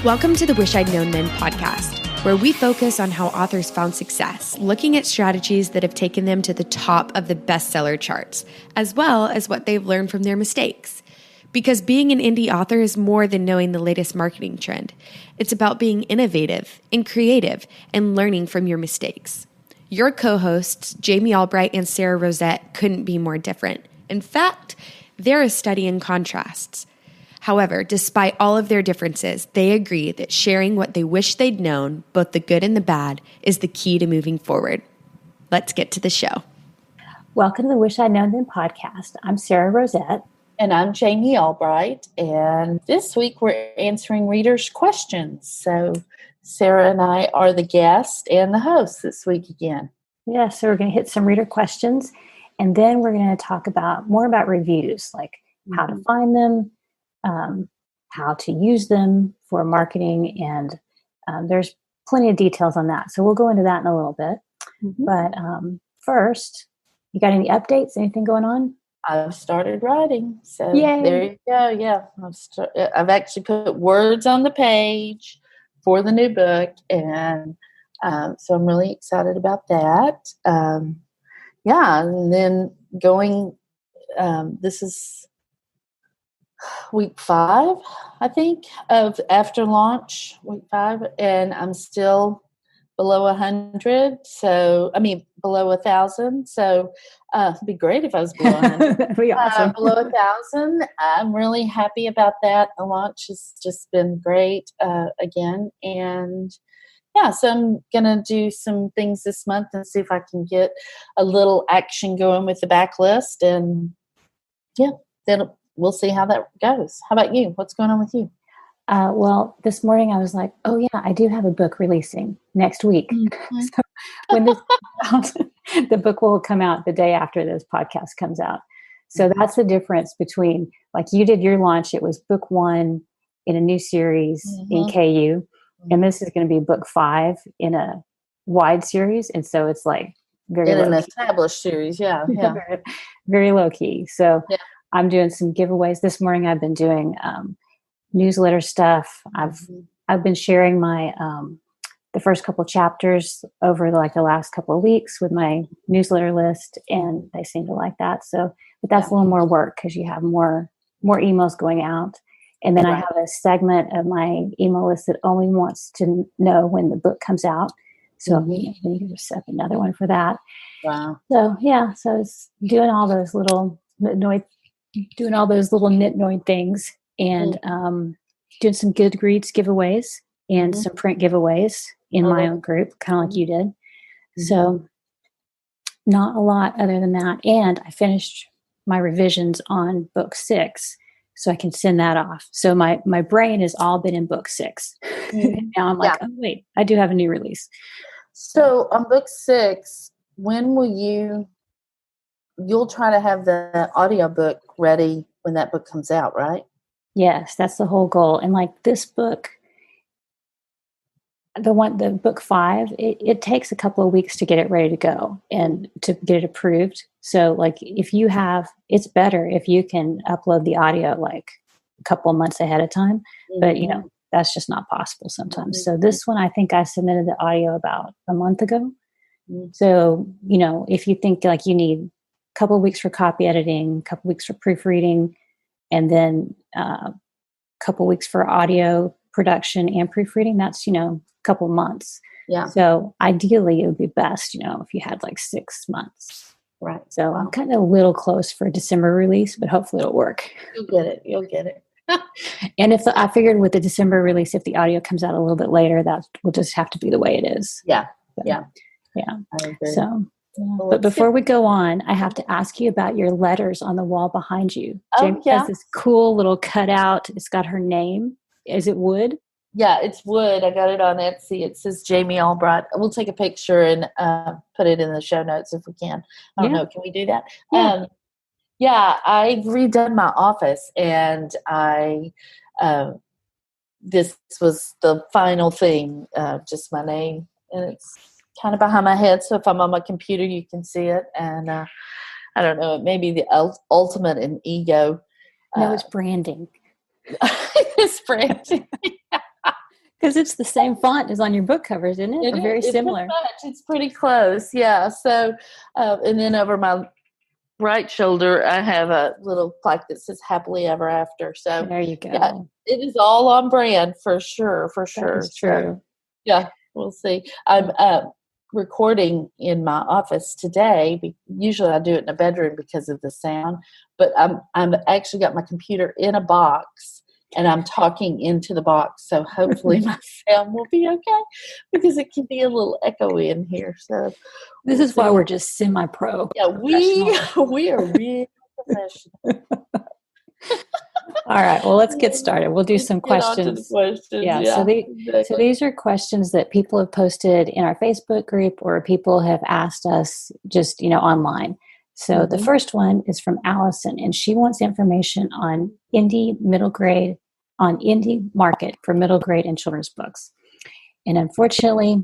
Welcome to the Wish I'd Known Then podcast, where we focus on how authors found success, looking at strategies that have taken them to the top of the bestseller charts, as well as what they've learned from their mistakes. Because being an indie author is more than knowing the latest marketing trend. It's about being innovative and creative and learning from your mistakes. Your co-hosts, Jami and Sara Rosette, couldn't be more different. In fact, they're a study in contrasts. However, despite all of their differences, they agree that sharing what they wish they'd known, both the good and the bad, is the key to moving forward. Let's get to the show. Welcome to the Wish I'd Known Then podcast. I'm Sara Rosette. And I'm Jami Albright. And this week we're answering readers' questions. So Sara and I are the guest and the host this week again. Yeah, so we're going to hit some reader questions. And then we're going to talk more about reviews, like how to find them, how to use them for marketing, and there's plenty of details on that. So we'll go into that in a little bit. But first, you got any updates? Anything going on? I've started writing. So Yay. There you go. Yeah, I've actually put words on the page for the new book, and so I'm really excited about that. And then going, this is week 5, I think, of after launch, week 5, and I'm still below 100. So, below 1,000. So, it'd be great if I was below 100. That'd be awesome. Below 1,000. I'm really happy about that. The launch has just been great again. And so I'm going to do some things this month and see if I can get a little action going with the backlist. And then we'll see how that goes. How about you? What's going on with you? Well, this morning I was like, oh yeah, I do have a book releasing next week. So when this comes out, the book will come out the day after this podcast comes out. So that's the difference between, like, you did your launch. It was book 1 in a new series in KU. And this is going to be book 5 in a wide series. And so it's like very in an low-key. Established series. Yeah. very, very low key. So I'm doing some giveaways. This morning I've been doing newsletter stuff. I've been sharing my the first couple chapters over the last couple of weeks with my newsletter list, and they seem to like that. So, but that's a little more work because you have more emails going out. And then I have a segment of my email list that only wants to know when the book comes out. So I'm going to set up another one for that. Wow. So so it's doing all those little nitnoid things, and doing some Goodreads giveaways and some print giveaways in my own group, kind of like you did. So not a lot other than that. And I finished my revisions on book 6, so I can send that off. So my brain has all been in book 6. And now I'm like, oh wait, I do have a new release. So on book 6, when will you'll try to have the audiobook ready when that book comes out, right? Yes, that's the whole goal. And like this book, the book 5, it takes a couple of weeks to get it ready to go and to get it approved. So like it's better if you can upload the audio like a couple of months ahead of time, but that's just not possible sometimes. So this one, I think I submitted the audio about a month ago. So, if you think like you need a couple of weeks for copy editing, a couple of weeks for proofreading, and then a couple of weeks for audio production and proofreading, that's, a couple of months. Yeah. So ideally it would be best, if you had like 6 months. Right. So I'm kind of a little close for a December release, but hopefully it'll work. You'll get it. And I figured with the December release, if the audio comes out a little bit later, that will just have to be the way it is. Yeah. So, yeah. I agree. Well, but before we go on, I have to ask you about your letters on the wall behind you. Jami has this cool little cutout. It's got her name. Is it wood? Yeah, it's wood. I got it on Etsy. It says Jami Albright. We'll take a picture and put it in the show notes if we can. I don't know. Can we do that? Yeah. I've redone my office, and this was the final thing, just my name, and it's kind of behind my head. So if I'm on my computer, you can see it. And I don't know, it may be the ultimate in ego. No, it's branding. It's branding. Because it's the same font as on your book covers, isn't it? Or very similar. It's pretty close, yeah. So, and then over my right shoulder, I have a little plaque that says "Happily Ever After." So there you go. Yeah, it is all on brand for sure. That's true. So, yeah, we'll see. I'm recording in my office today. Usually I do it in a bedroom because of the sound, but I'm actually got my computer in a box and I'm talking into the box. So hopefully my sound will be okay because it can be a little echoey in here. So this is why we're just semi-pro. Yeah, we are really professional. All right. Well, let's get started. We'll do some questions. So these are questions that people have posted in our Facebook group or people have asked us just, online. So the first one is from Allison, and she wants information on indie market for middle grade and children's books. And unfortunately,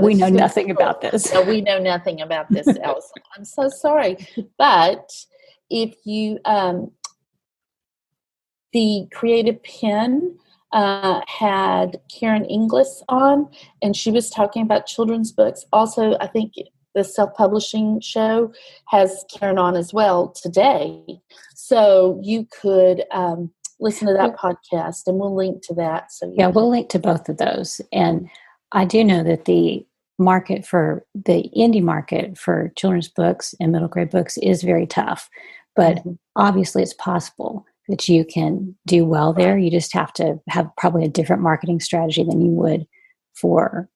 we know nothing about this. No, we know nothing about this, Allison. I'm so sorry. But if you, the Creative Penn had Karen Inglis on, and she was talking about children's books. Also, I think the self-publishing show has Karen on as well today. So you could listen to that podcast, and we'll link to that. So we'll link to both of those. And I do know that the indie market for children's books and middle grade books is very tough, but obviously it's possible that you can do well there. You just have to have probably a different marketing strategy than you would for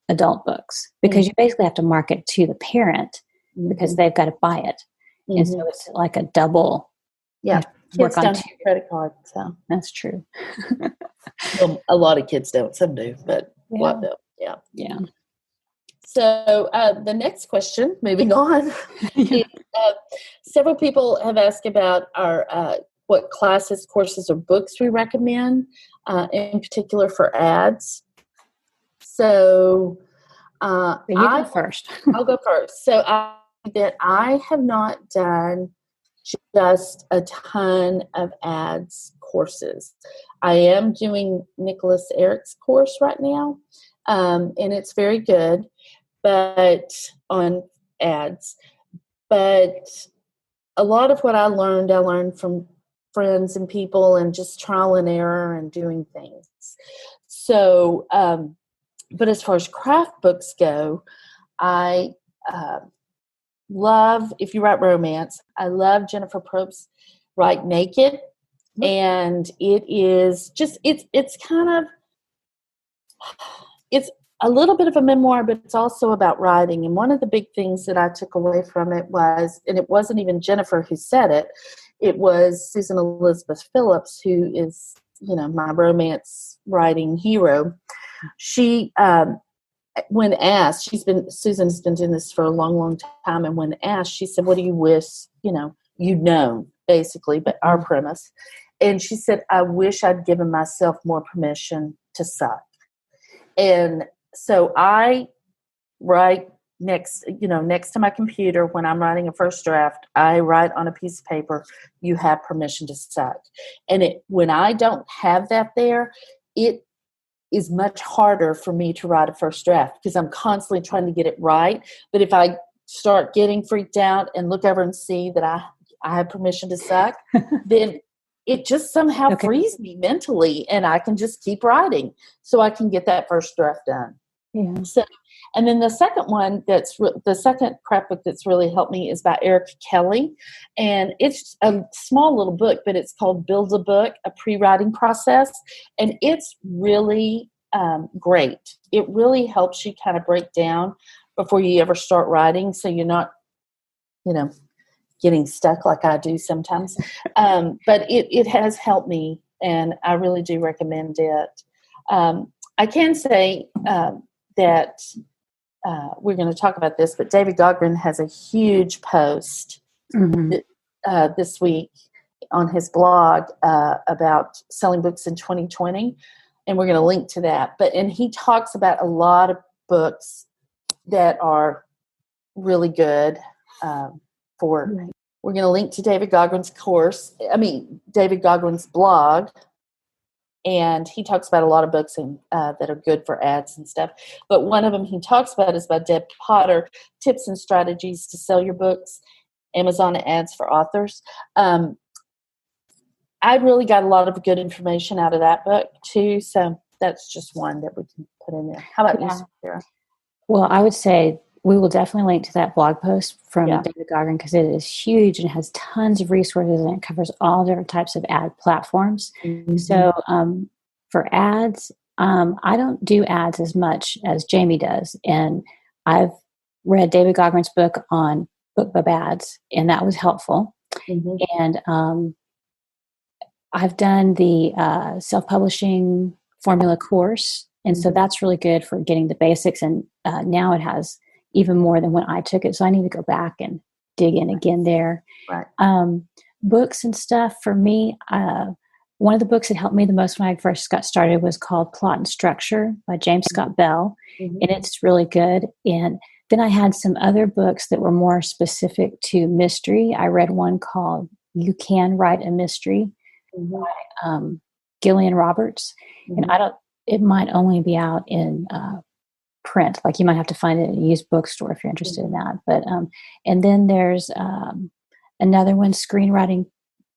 adult books, because you basically have to market to the parent because they've got to buy it. And so it's like a double. Yeah. Kids don't have a credit card. So that's true. Well, a lot of kids don't. Some do, but what don't. Yeah. So the next question, moving on, is, several people have asked about our what classes, courses, or books we recommend, in particular for ads. So you go first. I'll go first. So I have not done just a ton of ads courses. I am doing Nicholas Erik's course right now, and it's very good, but on ads. But a lot of what I learned from friends and people and just trial and error and doing things. So, but as far as craft books go, I love, if you write romance, I love Jennifer Probst Write Naked. And it is just, it's kind of, it's a little bit of a memoir, but it's also about writing. And one of the big things that I took away from it was, and it wasn't even Jennifer who said it, it was Susan Elizabeth Phillips, who is, my romance writing hero. She, when asked, Susan's been doing this for a long, long time. And when asked, she said, what do you wish, you'd known, basically, but our premise. And she said, I wish I'd given myself more permission to suck. And so I write next to my computer when I'm writing a first draft, I write on a piece of paper, you have permission to suck. And when I don't have that there, it is much harder for me to write a first draft because I'm constantly trying to get it right. But if I start getting freaked out and look over and see that I have permission to suck, then it just somehow frees me mentally, and I can just keep writing so I can get that first draft done. Yeah. So, and then the second one the second craft book that's really helped me is by Erika Kelly, and it's a small little book, but it's called Build a Book, a Pre-Writing Process, and it's really great. It really helps you kind of break down before you ever start writing, so you're not, getting stuck like I do sometimes. But it has helped me, and I really do recommend it. I can say that we're going to talk about this, but David Gaughran has a huge post this week on his blog about selling books in 2020, and we're going to link to that. And he talks about a lot of books that are really good We're going to link to David Gaughran's blog, and he talks about a lot of books that are good for ads and stuff. But one of them he talks about is by Deb Potter, Tips and Strategies to Sell Your Books, Amazon Ads for Authors. I really got a lot of good information out of that book too. So that's just one that we can put in there. How about you, Sarah? Well, I would say we will definitely link to that blog post from David Gaughran because it is huge and has tons of resources and it covers all different types of ad platforms. Mm-hmm. So for ads, I don't do ads as much as Jami does. And I've read David Gaughran's book on Bookbub ads, and that was helpful. Mm-hmm. And I've done the self-publishing formula course. And so that's really good for getting the basics. And now it has even more than when I took it. So I need to go back and dig in again there. Right. Books and stuff for me. One of the books that helped me the most when I first got started was called Plot and Structure by James Scott Bell. Mm-hmm. And it's really good. And then I had some other books that were more specific to mystery. I read one called You Can Write a Mystery by Gillian Roberts. Mm-hmm. And it might only be out in print. Like you might have to find it in a used bookstore if you're interested in that. But and then there's another one, Screenwriting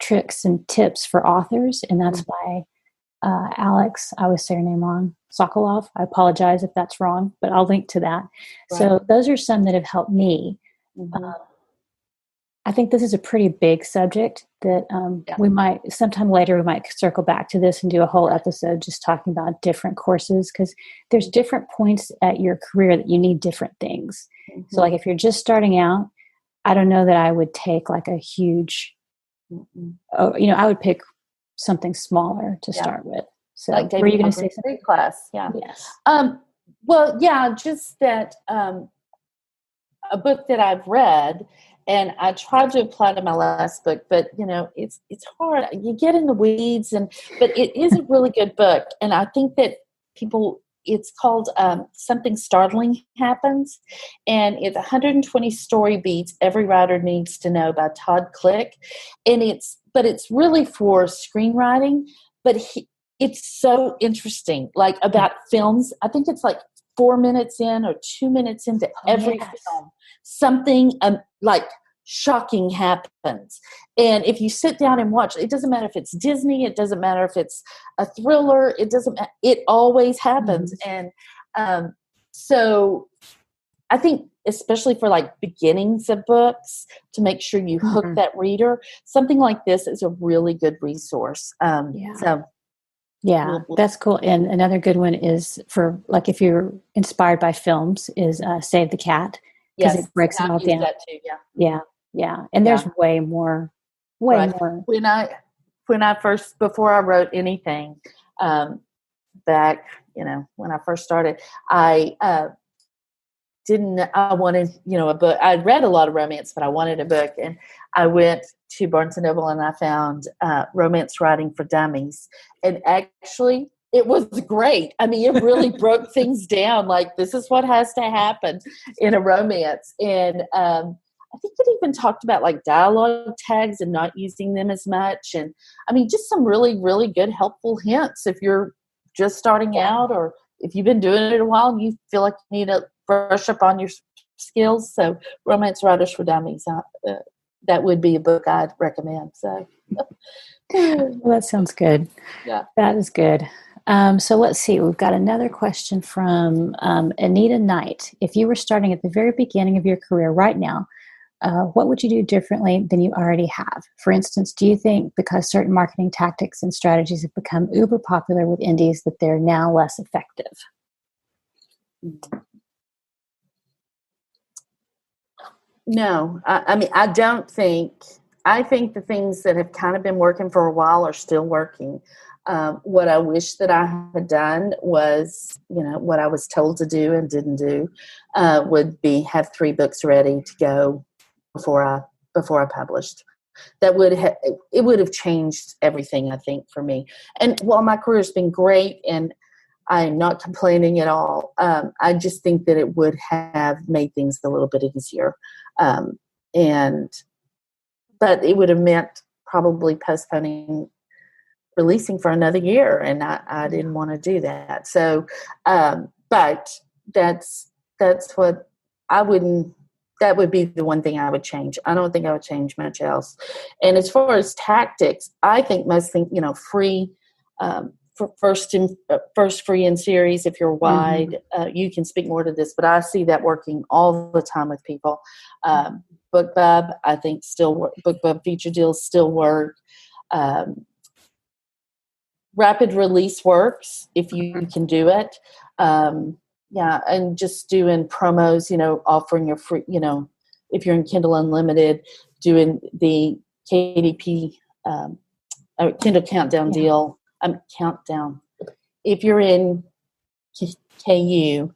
Tricks and Tips for Authors, and that's by Alex. I always say her name wrong. Sokolov. I apologize if that's wrong, but I'll link to that. Right. So those are some that have helped me. Mm-hmm. I think this is a pretty big subject that we might sometime later we might circle back to this and do a whole episode just talking about different courses, because there's different points at your career that you need different things. Mm-hmm. So like if you're just starting out, I don't know that I would take like a huge, I would pick something smaller to start with. So like were you going to say something? Class, yeah. Yes. Well, yeah, just that a book that I've read. And I tried to apply to my last book, but it's hard. You get in the weeds, but it is a really good book. And I think that it's called Something Startling Happens, and it's 120 story beats every writer needs to know by Todd Click. And it's really for screenwriting, but it's so interesting, like about films. I think it's like 4 minutes in or 2 minutes into every film. Something like shocking happens. And if you sit down and watch, it doesn't matter if it's Disney, it doesn't matter if it's a thriller, it always happens. Mm-hmm. And so I think especially for like beginnings of books, to make sure you hook that reader, something like this is a really good resource. That's cool. And another good one is for like if you're inspired by films is Save the Cat. Because it breaks it all down. That too, yeah. And there's way more. When I first, before I wrote anything, back, when I first started, I wanted, a book. I'd read a lot of romance, but I wanted a book. And I went to Barnes & Noble and I found Romance Writing for Dummies. And actually, it was great. I mean, it really broke things down. Like, this is what has to happen in a romance. And I think it even talked about like dialogue tags and not using them as much. And I mean, just some really, really good, helpful hints if you're just starting out, or if you've been doing it a while and you feel like you need to brush up on your skills. So Romance Writers for Dummies, that would be a book I'd recommend. So well, that sounds good. Yeah, that is good. So let's see. We've got another question from Anita Knight. If you were starting at the very beginning of your career right now, what would you do differently than you already have? For instance, do you think because certain marketing tactics and strategies have become uber popular with indies that they're now less effective? No. I mean, I don't think. I think the things that have kind of been working for a while are still working. What I wish that I had done was, what I was told to do and didn't do, would be have 3 books ready to go before I published. That would have changed everything, I think, for me. And while my career's been great and I'm not complaining at all, I just think that it would have made things a little bit easier. But it would have meant probably postponing releasing for another year, and I didn't want to do that. So, but that's what I wouldn't. That would be the one thing I would change. I don't think I would change much else. And as far as tactics, I think most things, free, for first free in series, if you're wide, you can speak more to this, but I see that working all the time with people. Bookbub, I think still work. Bookbub feature deals still work. Rapid release works if you can do it. Yeah, and just doing promos, offering your free, if you're in Kindle Unlimited, doing the KDP, Kindle Countdown deal. Countdown. If you're in KU,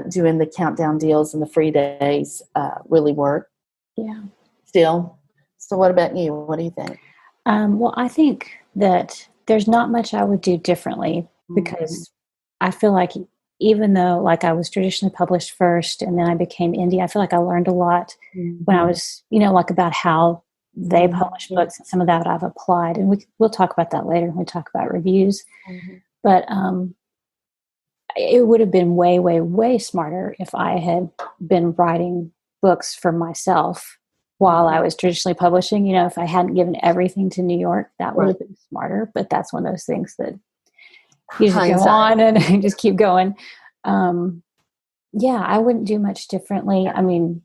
doing the countdown deals and the free days really work. Yeah. Still. So what about you? What do you think? Well, I think that there's not much I would do differently because I feel like even though like I was traditionally published first and then I became indie, I feel like I learned a lot when I was, like about how they publish books, and some of that I've applied. And we'll talk about that later when we talk about reviews. But it would have been way, way, way smarter if I had been writing books for myself while I was traditionally publishing. If I hadn't given everything to New York, that would have been smarter. But that's one of those things that you just go on and just keep going. I wouldn't do much differently. I mean,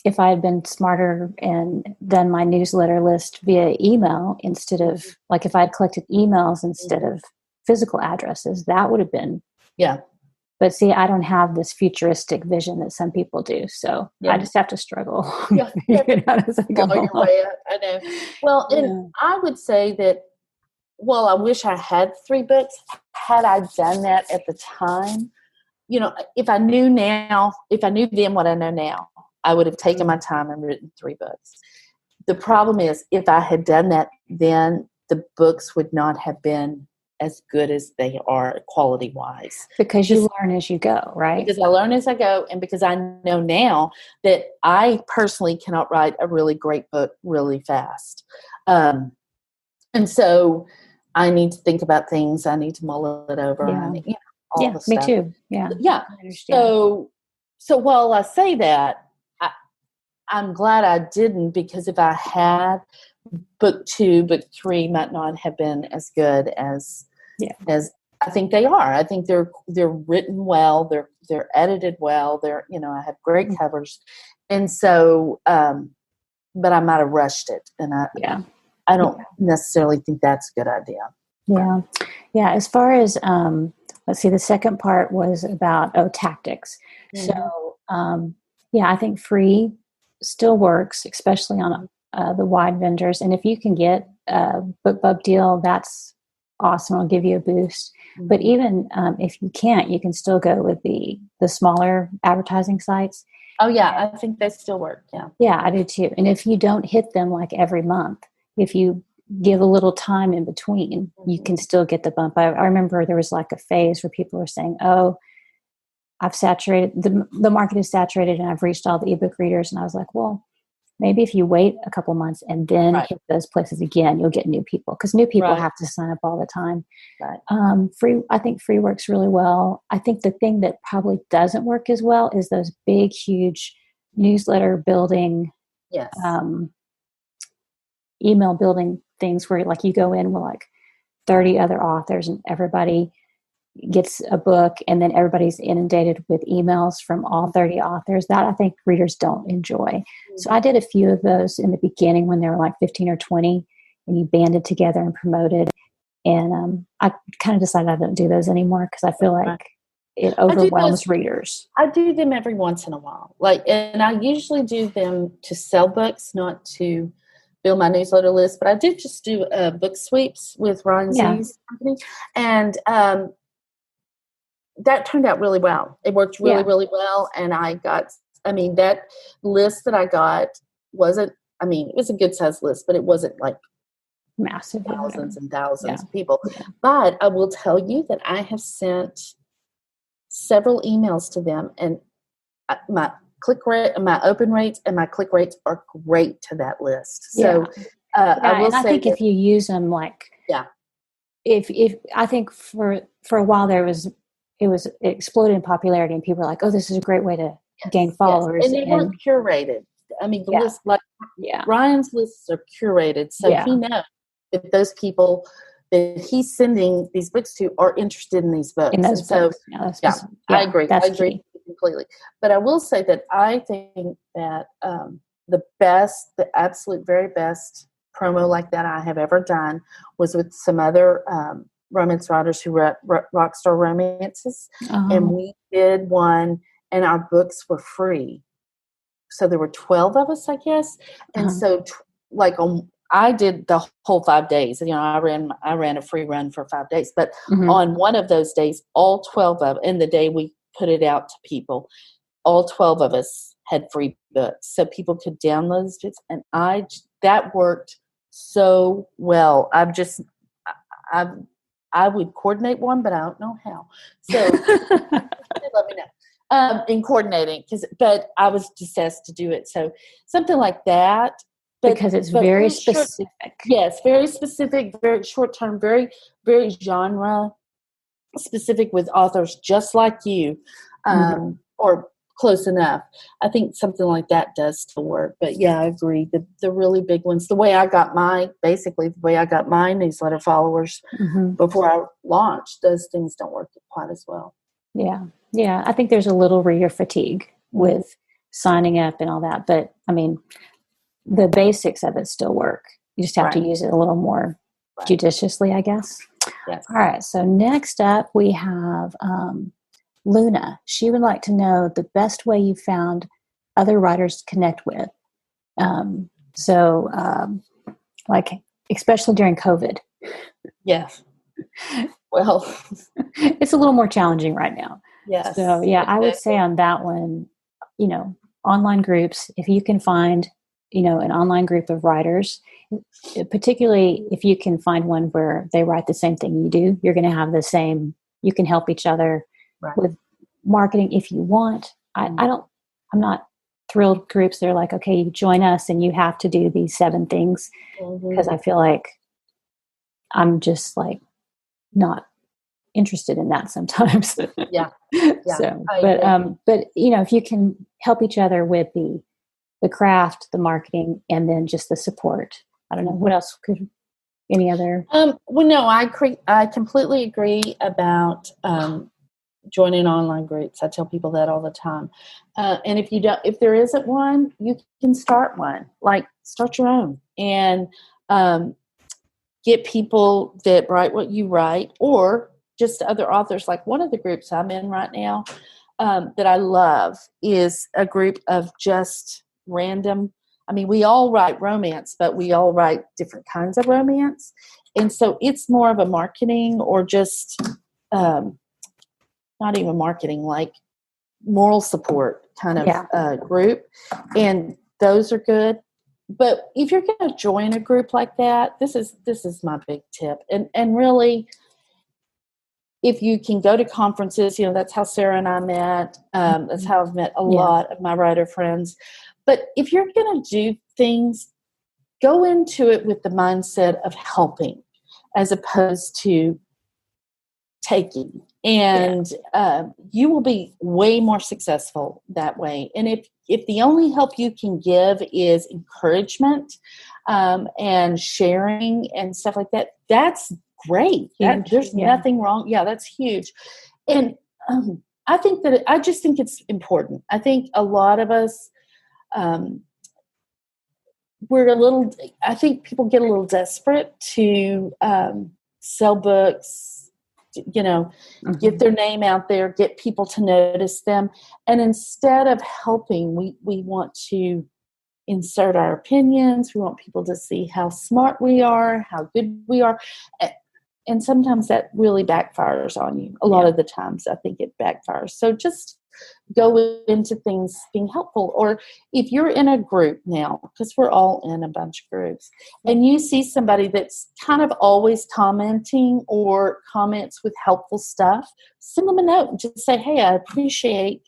if I had been smarter and done my newsletter list via email instead of, like if I had collected emails instead of physical addresses, that would have been. Yeah. But see, I don't have this futuristic vision that some people do. So I just have to struggle. Your way up. I know. Well, and I would say that, I wish I had 3 books. Had I done that at the time, if I knew then what I know now, I would have taken my time and written 3 books. The problem is, if I had done that, then the books would not have been as good as they are quality-wise. Because you learn as you go, right? Because I learn as I go, and because I know now that I personally cannot write a really great book really fast. And so I need to think about things. I need to mull it over. Yeah, all the stuff. Me too. Yeah. Yeah. So while I say that, I'm glad I didn't, because if I had, book 2, book 3 might not have been as good as I think they are. I think they're written well. They're edited well. I have great covers, and so, but I might have rushed it, and I don't necessarily think that's a good idea. Yeah, yeah. As far as let's see, the second part was about tactics. So I think free still works, especially on the wide vendors. And if you can get a Bookbub deal, that's awesome. It'll give you a boost. But even if you can't, you can still go with the smaller advertising sites. Oh yeah, I think they still work. Yeah. Yeah, I do too. And if you don't hit them like every month, if you give a little time in between, you can still get the bump. I remember there was like a phase where people were saying, I've saturated, the market is saturated and I've reached all the ebook readers. And I was like, well, maybe if you wait a couple months and then hit those places again, you'll get new people, because new people have to sign up all the time. Right. I think free works really well. I think the thing that probably doesn't work as well is those big, huge newsletter building, email building things where like you go in with like 30 other authors and everybody gets a book and then everybody's inundated with emails from all 30 authors. That I think readers don't enjoy. So I did a few of those in the beginning when there were like 15 or 20 and you banded together and promoted. And I kind of decided I don't do those anymore because I feel like it overwhelms readers. I do them every once in a while. And I usually do them to sell books, not to build my newsletter list, but I did just do book sweeps with Ryan Z's company. And that turned out really well. It worked really, really well. And that list that I got wasn't, it was a good size list, but it wasn't like massive, thousands and thousands of people. Yeah. But I will tell you that I have sent several emails to them, and my click rate, my open rates and my click rates are great to that list. So I will say, I think if you use them if I think for a while it exploded in popularity, and people were like, oh, this is a great way to gain followers. Yes. And they weren't curated. I mean, the list, like Ryan's lists are curated, so he knows that those people that he's sending these books to are interested in these books. In those books. I agree. I agree completely. But I will say that I think that the absolute very best promo like that I have ever done was with some other romance writers who wrote Rockstar Romances. And we did one, and our books were free. So there were 12 of us, I guess. And so I did the whole 5 days. You know, I ran a free run for 5 days. But on one of those days, all 12 of, in the day we put it out to people, all 12 of us had free books. So people could download those books. And that worked so well. I would coordinate one, but I don't know how. So let me know. In coordinating, but I was just asked to do it. So something like that. Because it's very specific. Yes, very specific, very short term, very, very genre specific with authors just like you, or close enough. I think something like that does still work. But yeah, I agree. The really big ones, the way I got my newsletter followers before I launched, those things don't work quite as well. Yeah. Yeah. I think there's a little reader fatigue with signing up and all that. But I mean, the basics of it still work. You just have to use it a little more judiciously, I guess. Yes. All right. So next up we have Luna. She would like to know the best way you found other writers to connect with. Like especially during COVID. Yes. Well, it's a little more challenging right now. Yes. So yeah, I would say on that one, you know, online groups, if you can find, you know, an online group of writers, particularly if you can find one where they write the same thing you do, you're going to have the same, you can help each other with marketing if you want. I'm not thrilled groups. They're like, okay, you join us and you have to do these 7 things, because I feel like I'm just like not interested in that sometimes. Yeah. So, but you know, if you can help each other with the craft, the marketing, and then just the support. I don't know what else any other. Well, no, I completely agree about joining online groups. I tell people that all the time. And if there isn't one, you can start one. Like start your own and get people that write what you write, or just other authors. Like one of the groups I'm in right now that I love is a group of just random. I mean, we all write romance, but we all write different kinds of romance. And so it's more of a marketing or just not even marketing, like moral support kind of group. And those are good. But if you're going to join a group like that, this is my big tip. And really, if you can go to conferences, you know, that's how Sarah and I met. That's how I've met a lot of my writer friends. But if you're going to do things, go into it with the mindset of helping as opposed to taking. And you will be way more successful that way. And if the only help you can give is encouragement and sharing and stuff like that, that's great. There's nothing wrong. Yeah, that's huge. And I just think it's important. I think a lot of us, I think people get a little desperate to sell books, you know, get their name out there, get people to notice them. And instead of helping, we want to insert our opinions. We want people to see how smart we are, how good we are. And sometimes that really backfires on you. A lot of the times I think it backfires. So just go into things being helpful. Or if you're in a group now, because we're all in a bunch of groups, and you see somebody that's kind of always commenting or comments with helpful stuff, send them a note and just say, hey, I appreciate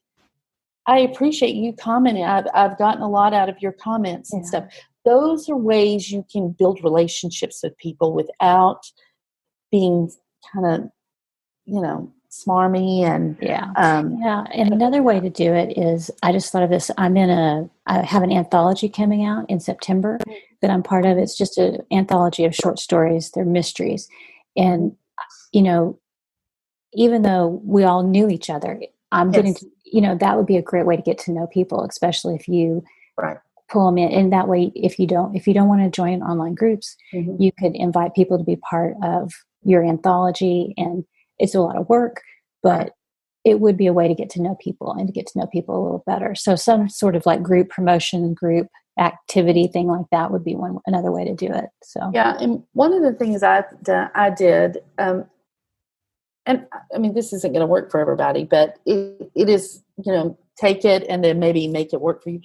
you commenting. I've gotten a lot out of your comments and stuff. Those are ways you can build relationships with people without being kind of, smarmy and And another way to do it is, I just thought of this. I have an anthology coming out in September that I'm part of. It's just an anthology of short stories. They're mysteries. And, even though we all knew each other, I'm getting to, that would be a great way to get to know people, especially if you pull them in. And that way, if you don't want to join online groups, you could invite people to be part of your anthology. And it's a lot of work, but it would be a way to get to know people and to get to know people a little better. So some sort of like group promotion, group activity thing like that would be another way to do it. So and one of the things I did, and I mean, this isn't going to work for everybody, but it is, take it and then maybe make it work for you.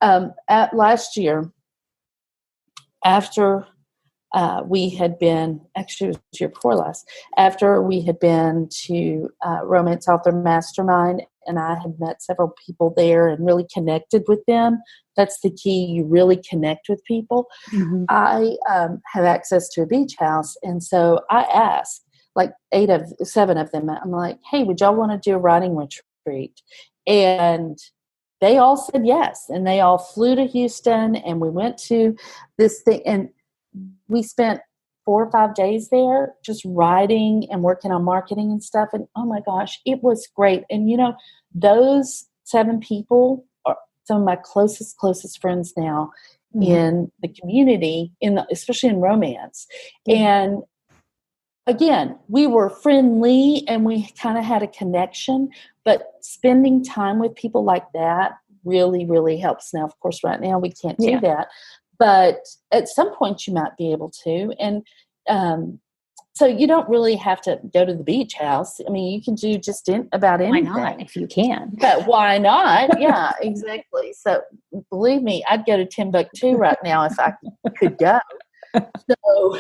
Last year, after we had been, actually it was the year before last, after we had been to Romance Author Mastermind, and I had met several people there and really connected with them. That's the key. You really connect with people. I have access to a beach house. And so I asked like 7 of them, I'm like, hey, would y'all want to do a writing retreat? And they all said yes. And they all flew to Houston, and we went to this thing, and we spent 4 or 5 days there just writing and working on marketing and stuff. And oh my gosh, it was great. And those 7 people are some of my closest friends now in the community, especially in romance. And again, we were friendly and we kind of had a connection, but spending time with people like that really, really helps. Now, of course, right now we can't do that, but at some point you might be able to. And so you don't really have to go to the beach house. I mean, you can do just about anything. Why not, if you can? But why not? Yeah, exactly. So believe me, I'd go to Timbuktu right now if I could go. So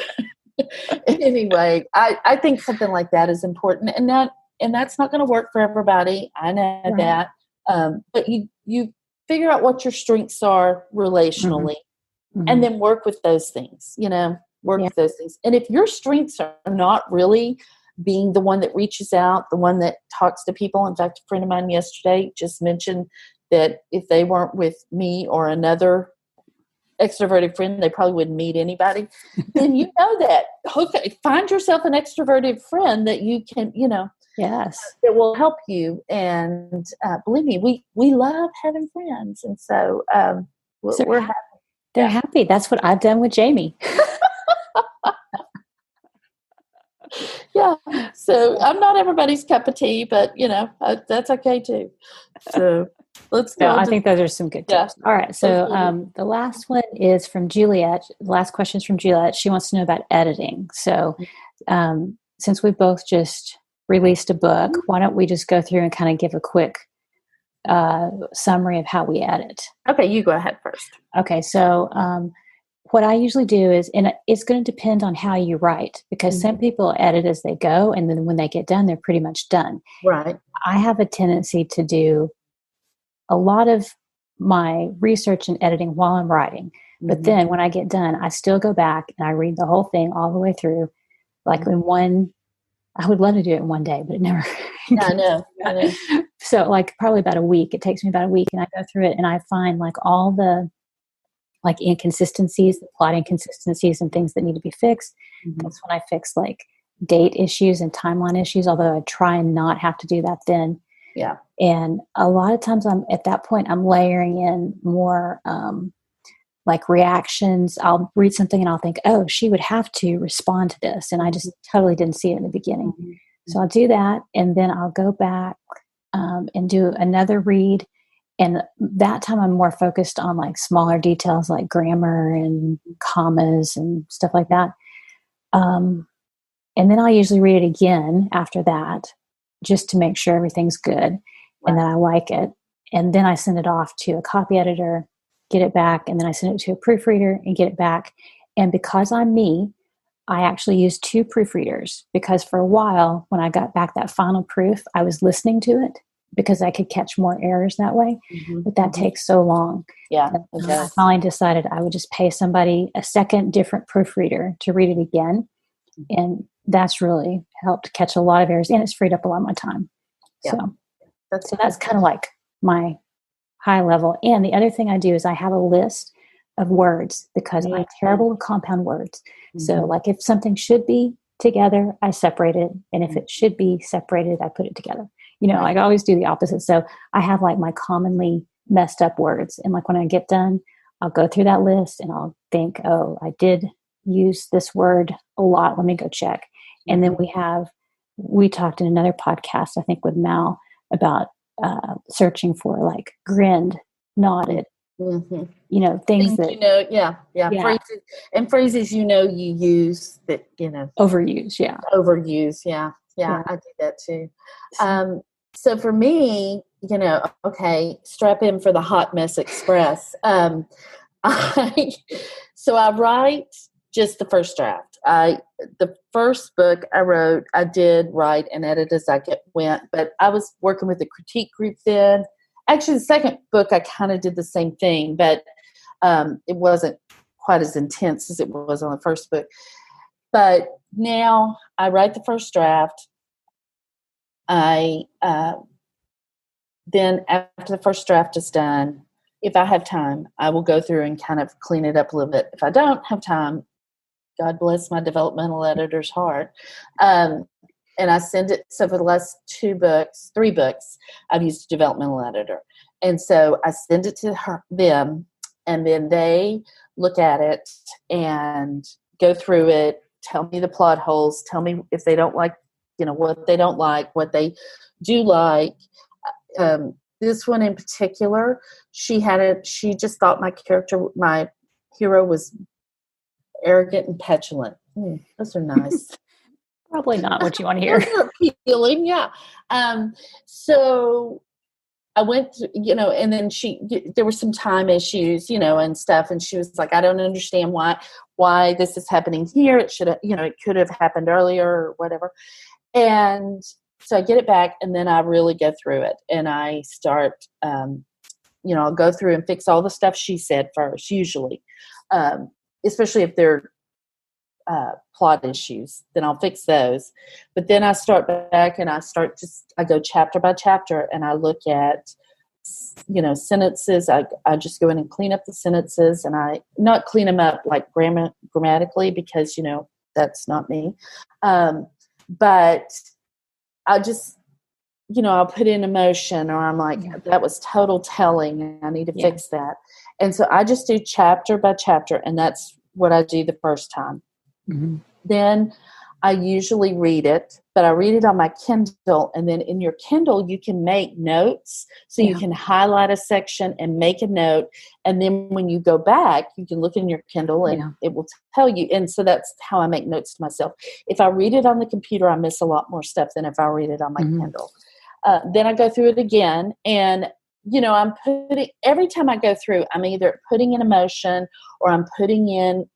anyway, I think something like that is important, and that's not going to work for everybody. I know that, but you figure out what your strengths are relationally, and then work with those things. With those things. And if your strengths are not really being the one that reaches out, the one that talks to people. In fact, a friend of mine yesterday just mentioned that if they weren't with me or another extroverted friend, they probably wouldn't meet anybody. Then you know that. Okay, find yourself an extroverted friend that you can, yes, that will help you. And believe me, we love having friends, and so we're happy. They're happy. That's what I've done with Jami. Yeah. So I'm not everybody's cup of tea, but that's okay too. So let's go. I think those are some good tips. All right. So the last one is from Juliet. The last question is from Juliet. She wants to know about editing. So since we both just released a book, why don't we just go through and kind of give a quick summary of how we edit? Okay, you go ahead first. Okay. So what I usually do is, and it's going to depend on how you write, because some people edit as they go, and then when they get done, they're pretty much done. Right. I have a tendency to do a lot of my research and editing while I'm writing. But then when I get done, I still go back and I read the whole thing all the way through. Like I would love to do it in one day, but it never. I know. So like probably about a week. It takes me about a week, and I go through it and I find like all the like inconsistencies, the plot inconsistencies and things that need to be fixed. That's when I fix like date issues and timeline issues, although I try and not have to do that then. Yeah. And a lot of times at that point, I'm layering in more like reactions. I'll read something and I'll think, oh, she would have to respond to this. And I just totally didn't see it in the beginning. So I'll do that. And then I'll go back and do another read. And that time I'm more focused on like smaller details like grammar and commas and stuff like that. And then I'll usually read it again after that, just to make sure everything's good and that I like it. And then I send it off to a copy editor, get it back, and then I send it to a proofreader and get it back. And because I'm me, I actually use 2 proofreaders, because for a while when I got back that final proof, I was listening to it because I could catch more errors that way. But that takes so long. Yeah. I finally decided I would just pay somebody a second different proofreader to read it again. And that's really helped catch a lot of errors, and it's freed up a lot of my time. Yeah. So that's kind of like my high level. And the other thing I do is I have a list of words because I'm terrible with compound words. So like if something should be together, I separate it. And if it should be separated, I put it together. Like I always do the opposite. So I have like my commonly messed up words. And like when I get done, I'll go through that list and I'll think, oh, I did use this word a lot. Let me go check. And then we talked in another podcast, I think with Mal, about searching for like grinned, nodded, things that, phrases, you use that, overuse. Yeah. I do that too. So for me, okay, strap in for the hot mess express. I write just the first draft. The first book I wrote, I did write and edit as I went, but I was working with a critique group then. Actually, the second book, I kind of did the same thing, but it wasn't quite as intense as it was on the first book. But now I write the first draft. Then after the first draft is done, if I have time, I will go through and kind of clean it up a little bit. If I don't have time, God bless my developmental editor's heart. And I send it. So for the last 3 books, I've used a developmental editor. And so I send it to them, and then they look at it and go through it, tell me the plot holes, tell me if they don't like, what they don't like, what they do like. This one in particular, she just thought my hero was arrogant and petulant. Those are nice. Probably not what you want to hear. Appealing, yeah. So I went through, and then there were some time issues, and stuff, and she was like, I don't understand why this is happening here. It should have, it could have happened earlier or whatever. And so I get it back, and then I really go through it, and I start, I'll go through and fix all the stuff she said first, usually, especially if they're plot issues, then I'll fix those. But then I start back and I go chapter by chapter, and I look at, sentences. I just go in and clean up the sentences, and I not clean them up like grammatically because, that's not me. But I just, I'll put in emotion, or I'm like, that was total telling. I need to fix that. And so I just do chapter by chapter, and that's what I do the first time. Mm-hmm. Then I usually read it, but I read it on my Kindle, and then in your Kindle, you can make notes. So you can highlight a section and make a note. And then when you go back, you can look in your Kindle and it will tell you. And so that's how I make notes to myself. If I read it on the computer, I miss a lot more stuff than if I read it on my Kindle. Then I go through it again, and I'm every time I go through, I'm either putting in emotion, or I'm putting in,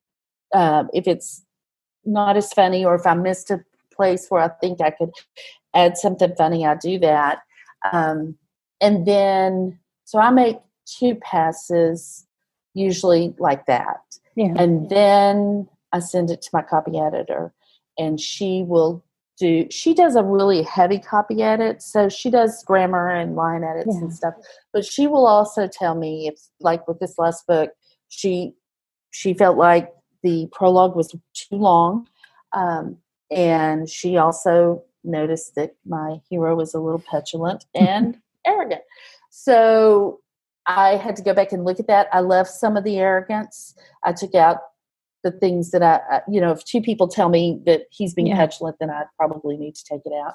if it's not as funny, or if I missed a place where I think I could add something funny, I do that. And then, so I make 2 passes usually like that. Yeah. And then I send it to my copy editor, and she does a really heavy copy edit. So she does grammar and line edits and stuff, but she will also tell me if, like with this last book, she felt like the prologue was too long. And she also noticed that my hero was a little petulant and arrogant. So I had to go back and look at that. I left some of the arrogance. I took out the things that if 2 people tell me that he's being petulant, then I probably need to take it out.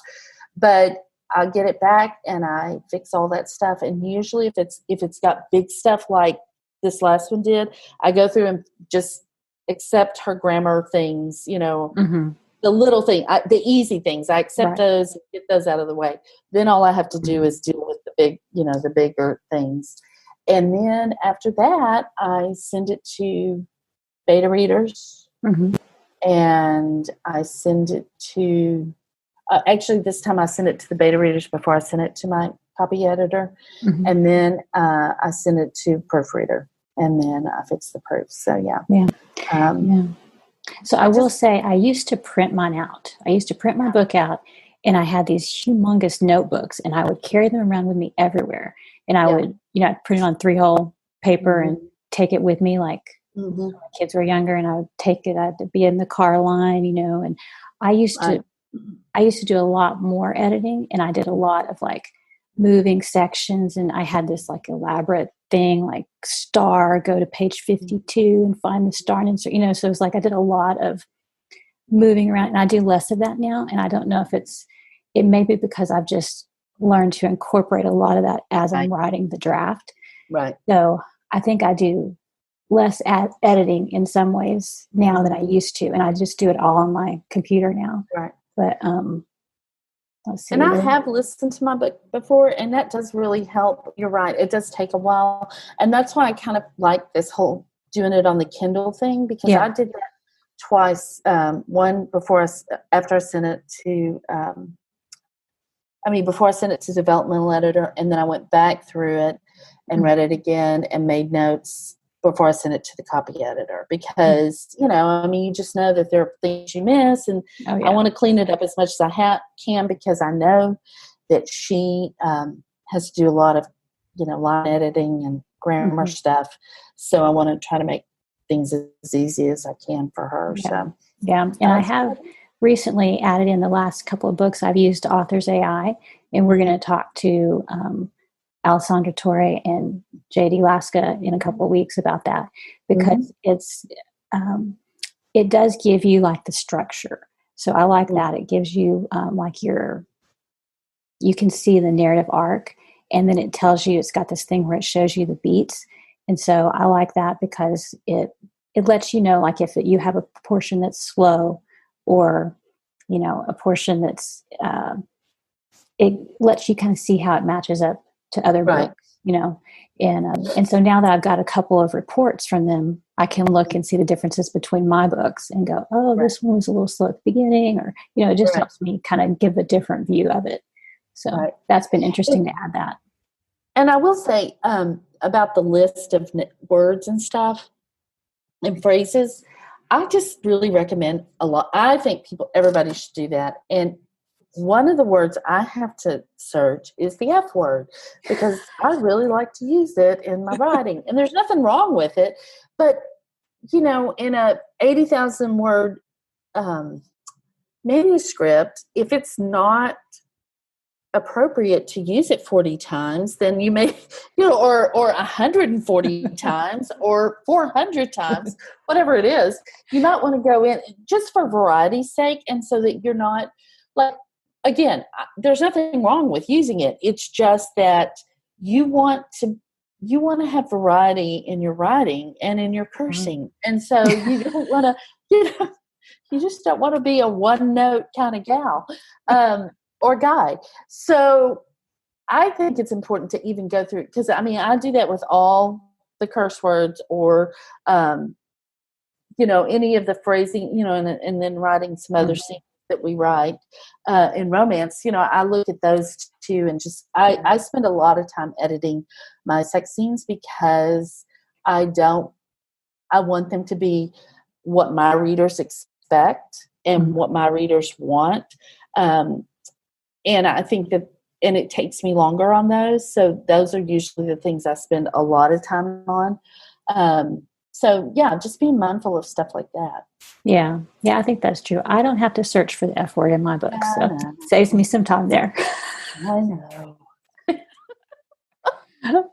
But I get it back and I fix all that stuff. And usually if it's got big stuff like this last one did, I go through and just accept her grammar things, the little thing, the easy things. I accept those, get those out of the way. Then all I have to do is deal with the bigger things. And then after that, I send it to beta readers, and I send it to, actually this time I send it to the beta readers before I send it to my copy editor. And then I send it to proofreader, and then I fix the proofs. So So I will say I used to print mine out. I used to print my book out, and I had these humongous notebooks, and I would carry them around with me everywhere. And I would, I'd print it on 3-hole paper and take it with me, like when my kids were younger, and I would take it. I'd be in the car line, and I used to do a lot more editing, and I did a lot of like moving sections, and I had this like elaborate thing like go to page 52 and find the star and insert, so it was like I did a lot of moving around, and I do less of that now. And I don't know if it may be because I've just learned to incorporate a lot of that as I'm writing the draft. Right. So I think I do less editing in some ways now than I used to, and I just do it all on my computer now. Right. But let's see. And I have listened to my book before, and that does really help. You're right. It does take a while. And that's why I kind of like this whole doing it on the Kindle thing, because I did that twice. One after I sent it to, before I sent it to developmental editor, and then I went back through it and read it again and made notes before I sent it to the copy editor, because, you just know that there are things you miss, and I want to clean it up as much as I can, because I know that she has to do a lot of, line editing and grammar stuff. So I want to try to make things as easy as I can for her. Yeah. So, and I have recently added in the last couple of books, I've used Authors AI, and we're going to talk to Alessandra Torre and JD Laska in a couple of weeks about that, because it does give you like the structure. So I like that. It gives you you can see the narrative arc, and then it tells you, it's got this thing where it shows you the beats. And so I like that because it lets you know, like if you have a portion that's slow, or, a portion that's, it lets you kind of see how it matches up to other books, and so now that I've got a couple of reports from them, I can look and see the differences between my books and go, oh, this one was a little slow at the beginning, or, it just helps me kind of give a different view of it. So that's been interesting to add that. And I will say about the list of words and stuff and phrases, I just really recommend a lot. I think everybody should do that. And one of the words I have to search is the F word, because I really like to use it in my writing. And there's nothing wrong with it. But, in a 80,000 word manuscript, if it's not appropriate to use it 40 times, then you may, or 140 times or 400 times, whatever it is, you might want to go in just for variety's sake. And so that you're not like, again, there's nothing wrong with using it. It's just that you want to have variety in your writing and in your cursing. And so you don't want to, you just don't want to be a one note kind of gal. Or guy. So I think it's important to even go through, because I do that with all the curse words, or any of the phrasing, and then writing some other scenes that we write in romance. I look at those too, and just I spend a lot of time editing my sex scenes, because I want them to be what my readers expect and what my readers want. And I think and it takes me longer on those. So those are usually the things I spend a lot of time on. So yeah, just being mindful of stuff like that. Yeah. I think that's true. I don't have to search for the F word in my book, so it saves me some time there. I know.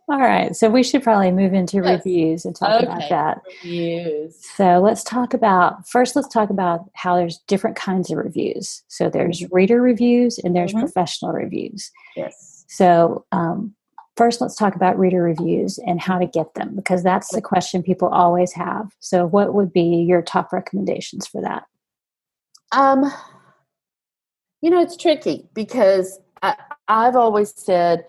All right. So we should probably move into reviews and talk about that. Reviews. So let's talk about how there's different kinds of reviews. So there's reader reviews and there's professional reviews. Yes. So first, let's talk about reader reviews and how to get them, because that's the question people always have. So what would be your top recommendations for that? It's tricky, because I've always said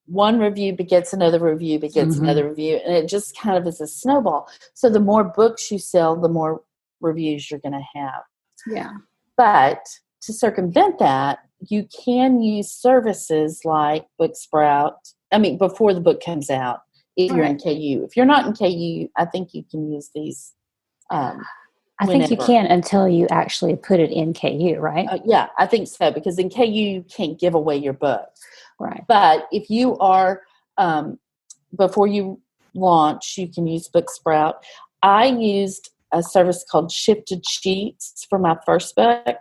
one review begets another review begets another review, and it just kind of is a snowball. So the more books you sell, the more reviews you're going to have. Yeah. But to circumvent that, you can use services like Booksprout. Before the book comes out, if you're in KU. If you're not in KU, I think you can use these I think you can until you actually put it in KU, right? Yeah, I think so, because in KU you can't give away your book. Right. But if you are, before you launch, you can use Booksprout. I used a service called Shifted Sheets for my first book,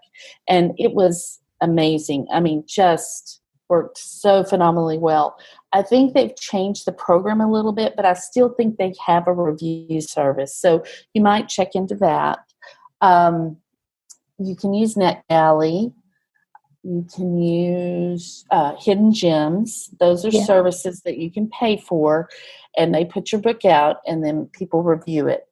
and it was amazing. I mean, just worked so phenomenally well. I think they've changed the program a little bit, but I still think they have a review service. So you might check into that. You can use NetGalley. You can use Hidden Gems. Those are services that you can pay for, and they put your book out, and then people review it.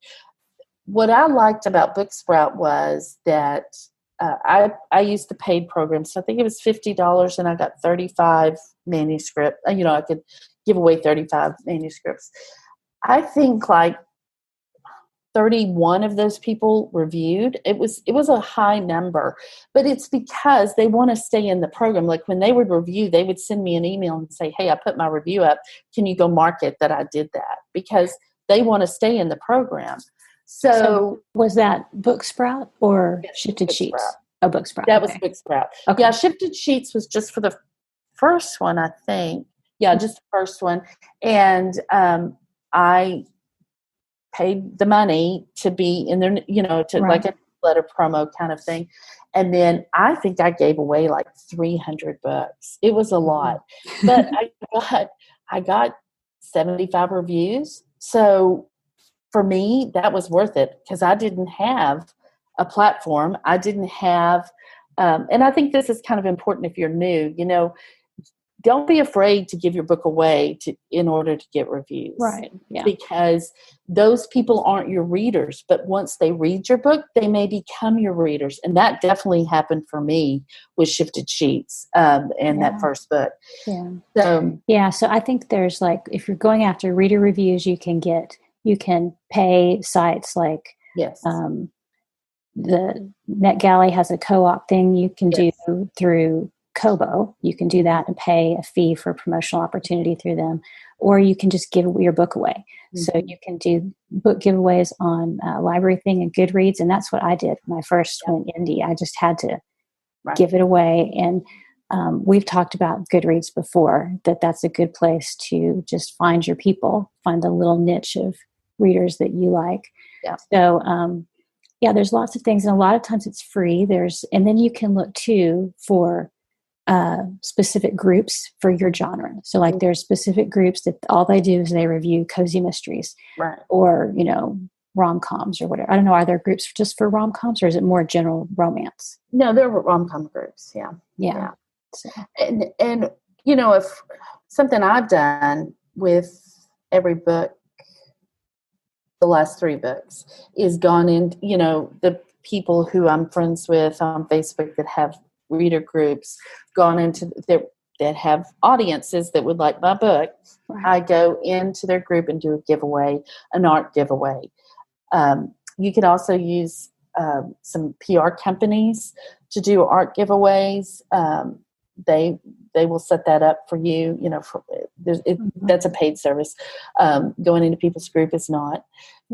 What I liked about Booksprout was that I used the paid program, so I think it was $50, and I got 35 manuscripts. I could give away 35 manuscripts. I think like 31 of those people reviewed. It was a high number, but it's because they want to stay in the program. Like when they would review, they would send me an email and say, "Hey, I put my review up. Can you go mark it that I did that?" Because they want to stay in the program. So was that Booksprout or Shifted Sheets? Oh, Booksprout. That was Booksprout. Okay. Yeah, Shifted Sheets was just for the first one, I think. Yeah, just the first one. And I paid the money to be in there, like a letter promo kind of thing. And then I think I gave away like 300 books. It was a lot. But I got 75 reviews. So for me, that was worth it because I didn't have a platform. I didn't have, and I think this is kind of important if you're new, don't be afraid to give your book away in order to get reviews. Right. Yeah. Because those people aren't your readers, but once they read your book, they may become your readers. And that definitely happened for me with Shifted Sheets and that first book. Yeah. So I think there's if you're going after reader reviews, you can pay sites like the NetGalley has a co-op thing you can do through Kobo. You can do that and pay a fee for promotional opportunity through them, or you can just give your book away. Mm-hmm. So you can do book giveaways on Library Thing and Goodreads, and that's what I did when I first went indie. I just had to give it away, and we've talked about Goodreads before, that's a good place to just find your people, find the little niche of readers that you like. Yeah. So, there's lots of things, and a lot of times it's free. And then you can look too for specific groups for your genre. So there's specific groups that all they do is they review cozy mysteries, or, rom-coms or whatever. I don't know. Are there groups just for rom-coms, or is it more general romance? No, there were rom-com groups. Yeah. Yeah. So. And, if something I've done with every book, the last 3 books, is gone in, the people who I'm friends with on Facebook that have reader groups, gone into that have audiences that would like my book. I go into their group and do a giveaway, an art giveaway. You can also use some PR companies to do art giveaways. They will set that up for you. That's a paid service. Going into people's group is not.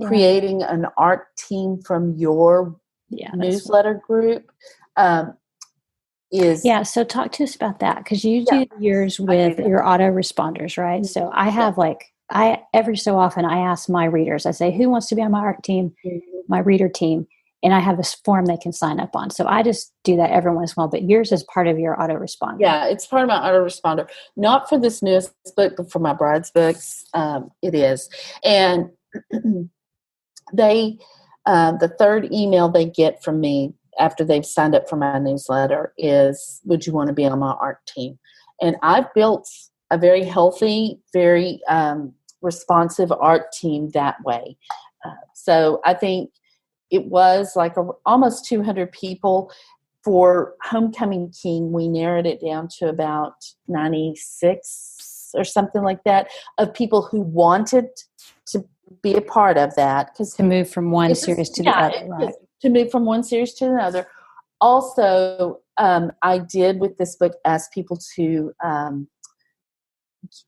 Creating an art team from your newsletter group is. Yeah, so talk to us about that, because you do yours with your autoresponders, right? So I have every so often I ask my readers, I say, who wants to be on my art team, my reader team? And I have a form they can sign up on. So I just do that every once in a while, but yours is part of your autoresponder. Yeah, it's part of my autoresponder. Not for this newest book, but for my bride's books, it is. And the third email they get from me after they've signed up for my newsletter is, would you want to be on my art team? And I've built a very healthy, very responsive art team that way. So I think it was almost 200 people. For Homecoming King, we narrowed it down to about 96 or something like that, of people who wanted to be a part of that. To move from one series to the other, right? To move from one series to another. Also, I did with this book ask people to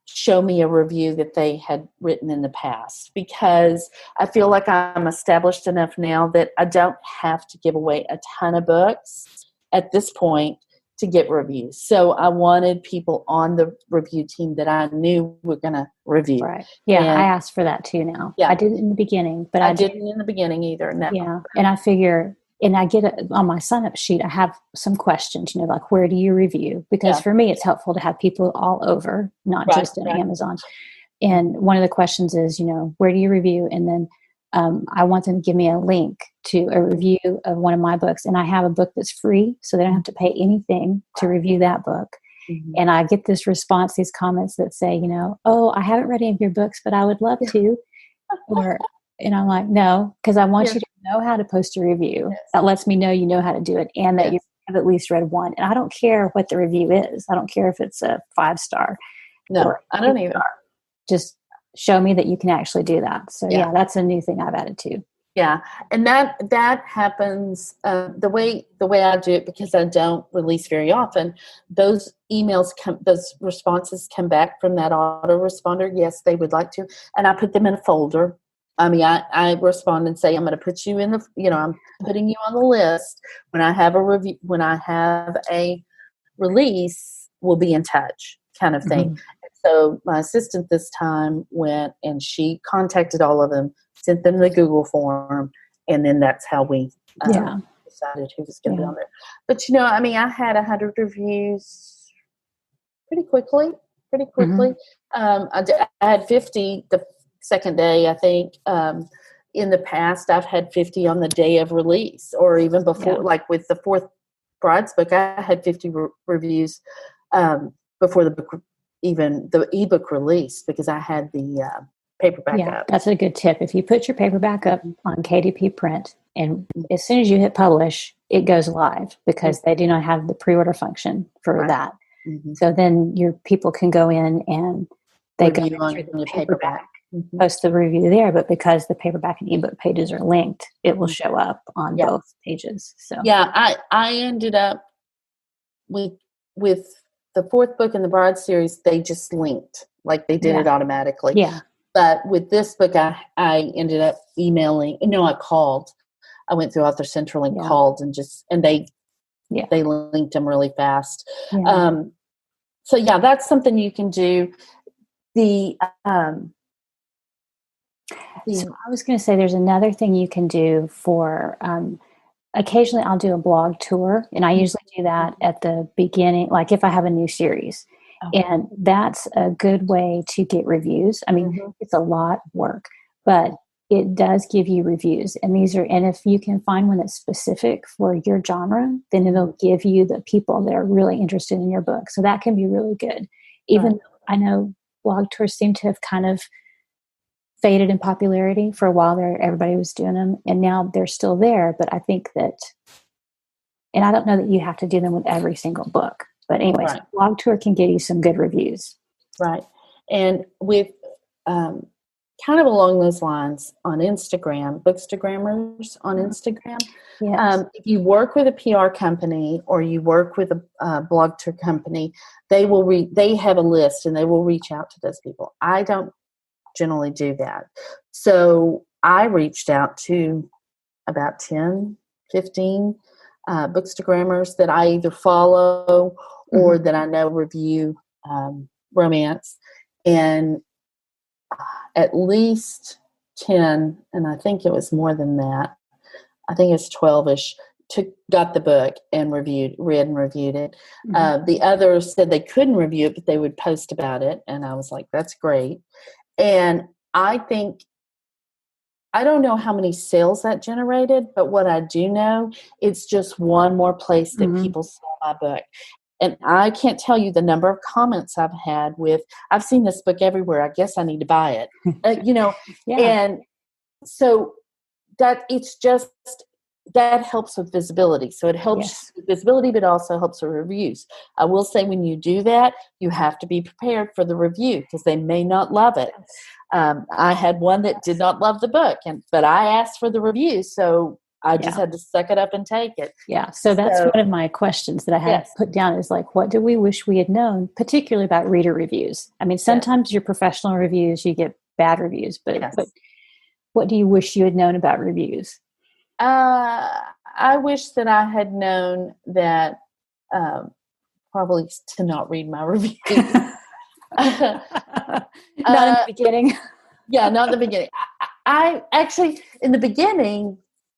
show me a review that they had written in the past, because I feel like I'm established enough now that I don't have to give away a ton of books at this point to get reviews. So I wanted people on the review team that I knew were going to review. Right. Yeah, I asked for that too now. Yeah. I didn't in the beginning, but I didn't in the beginning either. No. Yeah. And I figure, and I get it on my sign-up sheet, I have some questions, like, where do you review? Because for me, it's helpful to have people all over, not just in Amazon. And one of the questions is, where do you review? And then I want them to give me a link to a review of one of my books. And I have a book that's free, so they don't have to pay anything to review that book. Mm-hmm. And I get this response, these comments that say, oh, I haven't read any of your books, but I would love to. And I'm like, no, because I want you to know how to post a review. Yes. That lets me know you know how to do it, and that you have at least read one. And I don't care what the review is. I don't care if it's a 5-star. No, I don't either. Just show me that you can actually do that. So that's a new thing I've added too. Yeah, and that happens the way I do it, because I don't release very often. Those those responses come back from that autoresponder. Yes, they would like to, and I put them in a folder. I mean, I respond and say, I'm going to put you in the, I'm putting you on the list. When I have a review, when I have a release, we'll be in touch, kind of thing. Mm-hmm. So my assistant this time went and she contacted all of them, sent them the Google form, and then that's how we decided who was going to be on there. But, I had 100 reviews pretty quickly. Mm-hmm. I had 50 the second day, I think. In the past, I've had 50 on the day of release, or even before, like with the fourth Bride's book, I had 50 reviews before the book, even the ebook release, because I had the paperback up. That's a good tip. If you put your paperback up on KDP print, and as soon as you hit publish, it goes live, because they do not have the pre-order function for that. Mm-hmm. So then your people can go in and they go through the paperback. Mm-hmm. Post the review there, but because the paperback and ebook pages are linked, it will show up on both pages. So I ended up with the fourth book in the Bride series. They just linked, like they did it automatically. Yeah. But with this book, I ended up emailing. No, I called. I went through Author Central and called, and they linked them really fast. Yeah. So that's something you can do. So I was going to say, there's another thing you can do for, occasionally I'll do a blog tour, and I usually do that at the beginning, like if I have a new series. And that's a good way to get reviews. I mean, it's a lot of work, but it does give you reviews. And and if you can find one that's specific for your genre, then it'll give you the people that are really interested in your book. So that can be really good. Even though I know blog tours seem to have kind of faded in popularity for a while there. Everybody was doing them, and now they're still there. But I think that, and I don't know that you have to do them with every single book. But anyways, blog tour can get you some good reviews. Right. And with kind of along those lines, on Instagram, Bookstagrammers on Instagram, if you work with a PR company or you work with a blog tour company, they have a list and they will reach out to those people. I don't generally do that. So I reached out to about 10, 15 Bookstagrammers that I either follow or that I know review romance, and at least 10, and I think it was more than that. I think it's 12-ish, got the book and read and reviewed it. The others said they couldn't review it, but they would post about it, and I was like, that's great. And I think, I don't know how many sales that generated, but what I do know, it's just one more place that people saw my book. And I can't tell you the number of comments I've had with, I've seen this book everywhere, I guess I need to buy it. And so that it's just, that helps with visibility. So it helps with visibility, but also helps with reviews. I will say, when you do that, you have to be prepared for the review, because they may not love it. I had one that did not love the book, but I asked for the review, so I just had to suck it up and take it. Yeah. So that's one of my questions that I had put down is like, what do we wish we had known, particularly about reader reviews? I mean, sometimes your professional reviews, you get bad reviews, but what do you wish you had known about reviews? I wish that I had known that probably to not read my reviews. Not in the beginning. Yeah, not in the beginning. I actually, in the beginning,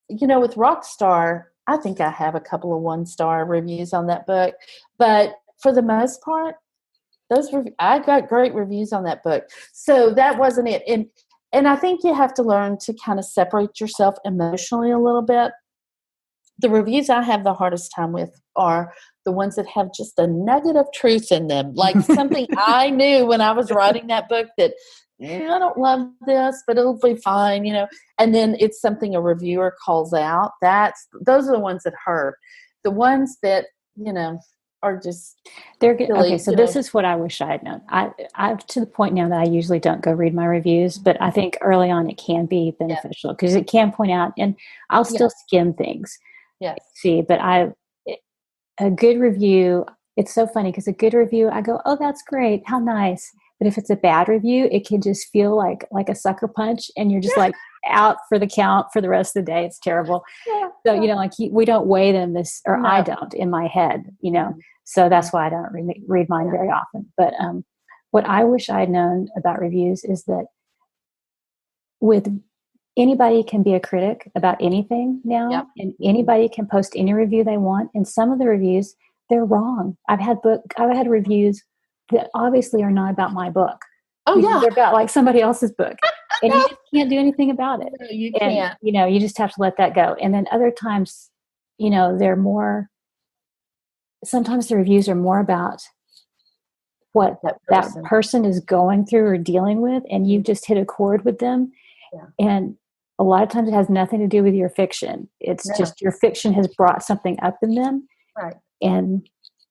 with Rockstar, I think I have a couple of 1-star reviews on that book. But for the most part, I got great reviews on that book. So that wasn't it. And I think you have to learn to kind of separate yourself emotionally a little bit. The reviews I have the hardest time with are the ones that have just a nugget of truth in them. Like something I knew when I was writing that book that, I don't love this, but it'll be fine, And then it's something a reviewer calls out. Those are the ones that hurt. The ones that, are just they're good. Okay, so this is what I wish I had known. I've to the point now that I usually don't go read my reviews, but I think early on it can be beneficial because it can point out, and I'll still skim things. Yes. See, but a good review. It's so funny because a good review, I go, oh, that's great, how nice. But if it's a bad review, it can just feel like a sucker punch, and you're just like out for the count for the rest of the day. It's terrible. Yeah. So we don't weigh them I don't in my head. So that's why I don't read mine very often. But what I wish I had known about reviews is that anybody can be a critic about anything now, and anybody can post any review they want. And some of the reviews, they're wrong. I've had reviews that obviously are not about my book. Oh, yeah. They're about like somebody else's book. And you just can't do anything about it. No, you can't. You just have to let that go. And then other times, they're more, sometimes the reviews are more about what that person is going through or dealing with, and you've just hit a chord with them. Yeah. And a lot of times it has nothing to do with your fiction. It's just your fiction has brought something up in them. Right.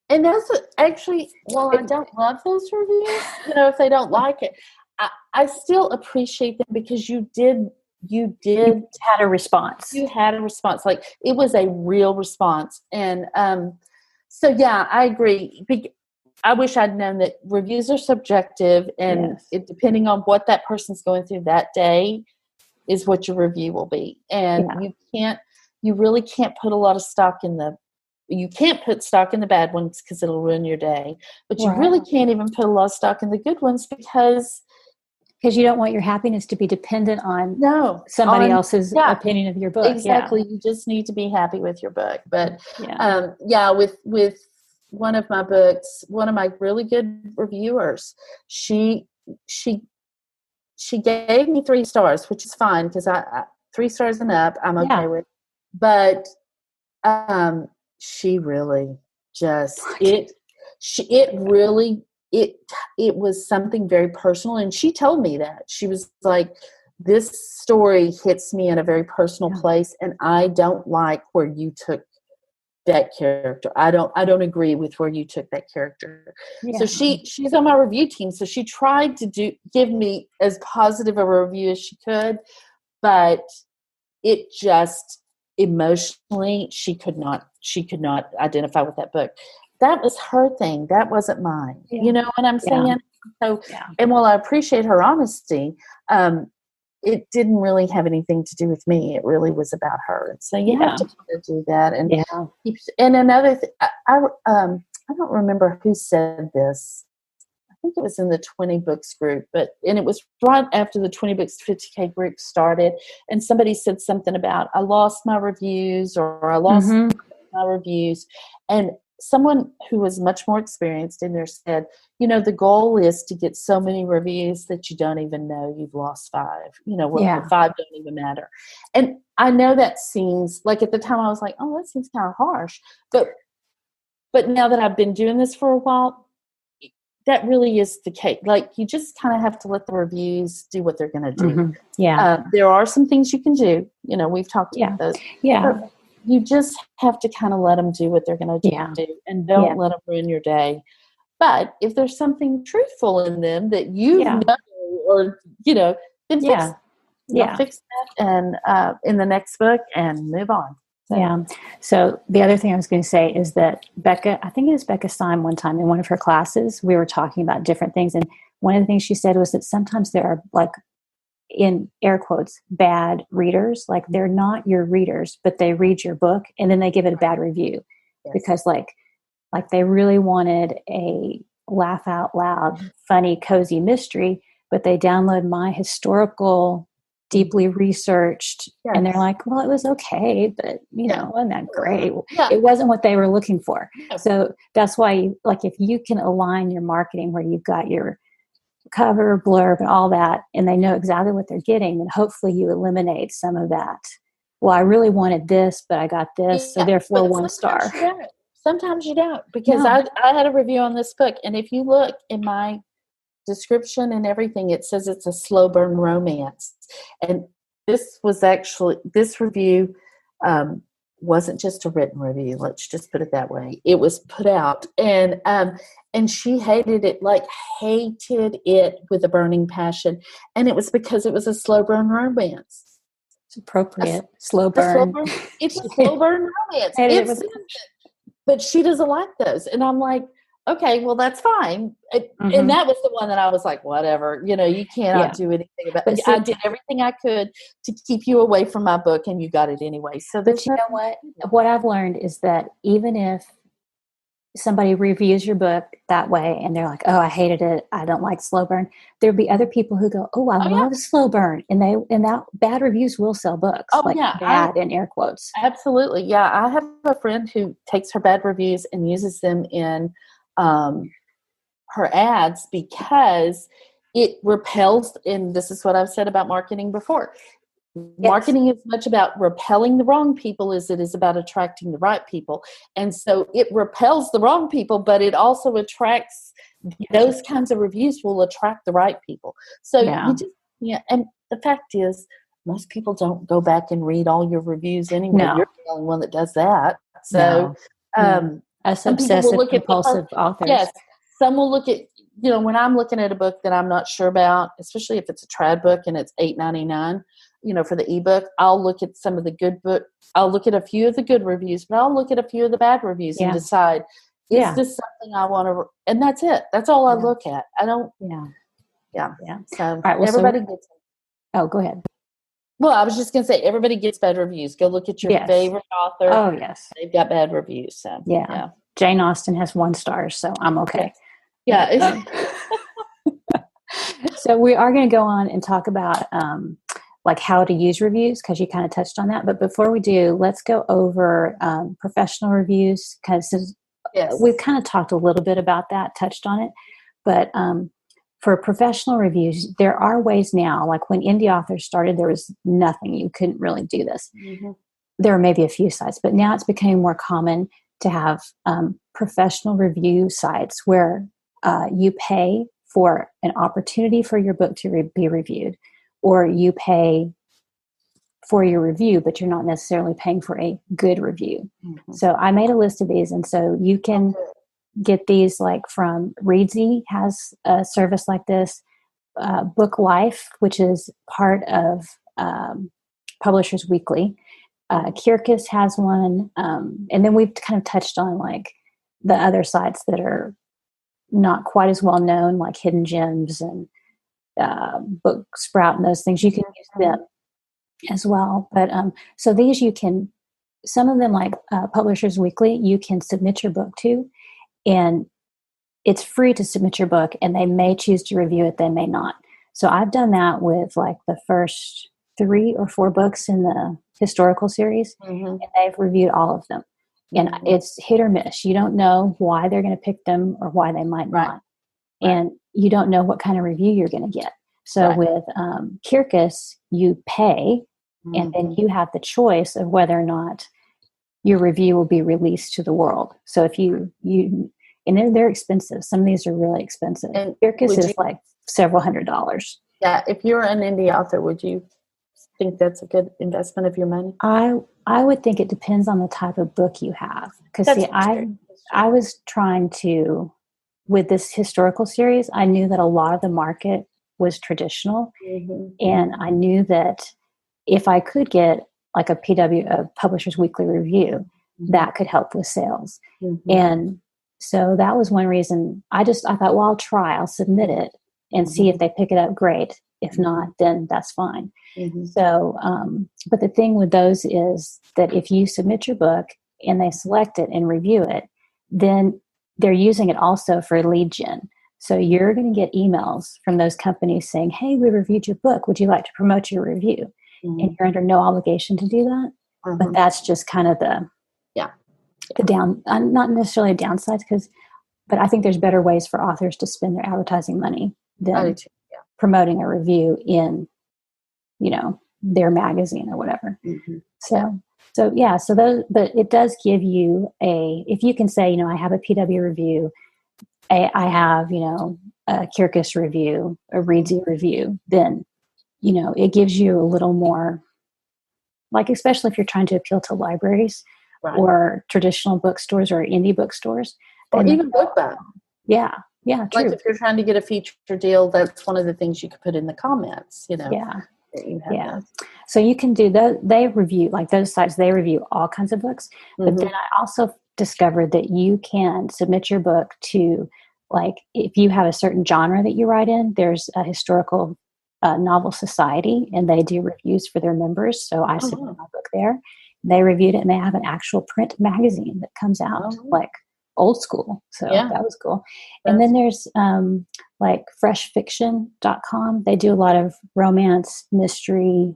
And that's actually, I don't love those reviews, if they don't like it. I still appreciate them because you had a response. You had a response. Like it was a real response. And so, I agree. I wish I'd known that reviews are subjective, and depending on what that person's going through that day is what your review will be. And you really can't put a lot of stock in you can't put stock in the bad ones because it'll ruin your day, but you really can't even put a lot of stock in the good ones because you don't want your happiness to be dependent on somebody else's opinion of your book. Exactly. Yeah. You just need to be happy with your book. But with one of my books, one of my really good reviewers, she gave me 3 stars, which is fine because I 3 stars and up I'm okay with. But she really just it was something very personal, and she told me that. She was like, this story hits me in a very personal place, and I don't like where you took that character. I don't agree with where you took that character. Yeah. So she's on my review team, so she tried to give me as positive a review as she could, but it just emotionally she could not identify with that book. That was her thing. That wasn't mine. Yeah. You know what I'm saying? Yeah. So, and while I appreciate her honesty, it didn't really have anything to do with me. It really was about her. So you have to kind of do that. And and another thing, I don't remember who said this. I think it was in the 20 Books group, and it was right after the 20 Books 50K group started, and somebody said something about, I lost my reviews, or I lost my reviews. And someone who was much more experienced in there said, the goal is to get so many reviews that you don't even know you've lost 5, 5 don't even matter. And I know that seems like, at the time I was like, oh, that seems kind of harsh. But now that I've been doing this for a while, that really is the case. Like, you just kind of have to let the reviews do what they're going to do. Mm-hmm. Yeah. There are some things you can do. We've talked about those. Yeah. But you just have to kind of let them do what they're going to do, and don't let them ruin your day. But if there's something truthful in them that you know, or, then fix it. You'll fix that and in the next book and move on. So. Yeah. So the other thing I was going to say is that I think it was Becca Stein one time in one of her classes, we were talking about different things. And one of the things she said was that sometimes there are, like, in air quotes, bad readers. Like, they're not your readers, but they read your book and then they give it a bad review because like they really wanted a laugh out loud, funny, cozy mystery, but they download my historical, deeply researched, and they're like, well, it was okay, but wasn't that great? It wasn't what they were looking for. So that's why, like, if you can align your marketing where you've got your cover, blurb, and all that, and they know exactly what they're getting, then hopefully you eliminate some of that. Well, I really wanted this, but I got this, so therefore 1 star. Sometimes you don't, because I had a review on this book, and if you look in my description and everything, it says it's a slow burn romance. And this review wasn't just a written review. Let's just put it that way. It was put out, and she hated it with a burning passion. And it was because it was a slow burn romance. It's appropriate. Slow burn. It's a slow burn romance. But she doesn't like those. And I'm like, okay, well, that's fine. And that was the one that I was like, whatever, you cannot do anything about it. I did everything I could to keep you away from my book, and you got it anyway. So, but you know what? What I've learned is that even if somebody reviews your book that way and they're like, oh, I hated it, I don't like slow burn, there'll be other people who go, oh, I love slow burn. And that bad reviews will sell books. Bad in air quotes. Absolutely. Yeah. I have a friend who takes her bad reviews and uses them in her ads because it repels, and this is what I've said about marketing before. Yes. Marketing is much about repelling the wrong people as it is about attracting the right people. And so it repels the wrong people, but it also attracts, those kinds of reviews will attract the right people. So and the fact is, most people don't go back and read all your reviews anyway. No. You're the only one that does that. So, us obsessive, compulsive authors. Yes. Some will look at, when I'm looking at a book that I'm not sure about, especially if it's a trad book and it's $8.99, for the ebook, I'll look at some of the good book. I'll look at a few of the good reviews, but I'll look at a few of the bad reviews and decide, is this something I want to, and that's it. That's all I look at. I don't. Yeah. So everybody gets. Oh, go ahead. Well, I was just going to say, everybody gets bad reviews. Go look at your favorite author. Oh, yes. They've got bad reviews. So yeah. Jane Austen has 1 star, so I'm okay. Yeah. So we are going to go on and talk about like how to use reviews, because you kind of touched on that. But before we do, let's go over professional reviews, because we've kind of talked a little bit about that, touched on it. But for professional reviews, there are ways now. Like when indie authors started, there was nothing. You couldn't really do this. Mm-hmm. There are maybe a few sites, but now it's becoming more common to have professional review sites where you pay for an opportunity for your book to be reviewed, or you pay for your review, but you're not necessarily paying for a good review. Mm-hmm. So I made a list of these, and so you can get these like from Readsy has a service like this, Book Life, which is part of Publishers Weekly. Kirkus has one, and then we've kind of touched on like the other sites that are not quite as well known, like Hidden Gems and Book Sprout and those things. You can use them as well. But so these you can, some of them like Publishers Weekly, you can submit your book to, and it's free to submit your book, and they may choose to review it, they may not. So I've done that with like the first 3 or 4 books in the historical series, and they've reviewed all of them. And it's hit or miss. You don't know why they're going to pick them or why they might not. And you don't know what kind of review you're going to get. So with Kirkus, you pay, and then you have the choice of whether or not your review will be released to the world. So if you and they're expensive. Some of these are really expensive. And Kirkus is like several $100s. Yeah. If you're an indie author, would you think that's a good investment of your money? I would think it depends on the type of book you have. Because see, I was trying to, with this historical series, I knew that a lot of the market was traditional. Mm-hmm. And I knew that if I could get like a PW, a Publisher's Weekly Review, that could help with sales. Mm-hmm. And so that was one reason I thought, well, I'll submit it and see if they pick it up. Great. If not, then that's fine. Mm-hmm. So, but the thing with those is that if you submit your book and they select it and review it, then they're using it also for lead gen. So you're going to get emails from those companies saying, hey, we reviewed your book. Would you like to promote your review? Mm-hmm. And you're under no obligation to do that. Mm-hmm. But that's just kind of the not necessarily downsides, but I think there's better ways for authors to spend their advertising money than promoting a review in, their magazine or whatever. Mm-hmm. So those, but it does give you if you can say, I have a PW review, I have, a Kirkus review, a Reedsy review, then, it gives you a little more, like, especially if you're trying to appeal to libraries or traditional bookstores or indie bookstores. Or even Bookbub. Yeah, true. Like if you're trying to get a feature deal, that's one of the things you could put in the comments, Yeah. Yeah. So you can do those. They review, like those sites, they review all kinds of books. Mm-hmm. But then I also discovered that you can submit your book to, like, if you have a certain genre that you write in, there's a historical novel society, and they do reviews for their members. So I submitted my book there. They reviewed it, and they have an actual print magazine that comes out, like old school. So that was cool. And then there's like freshfiction.com. They do a lot of romance, mystery,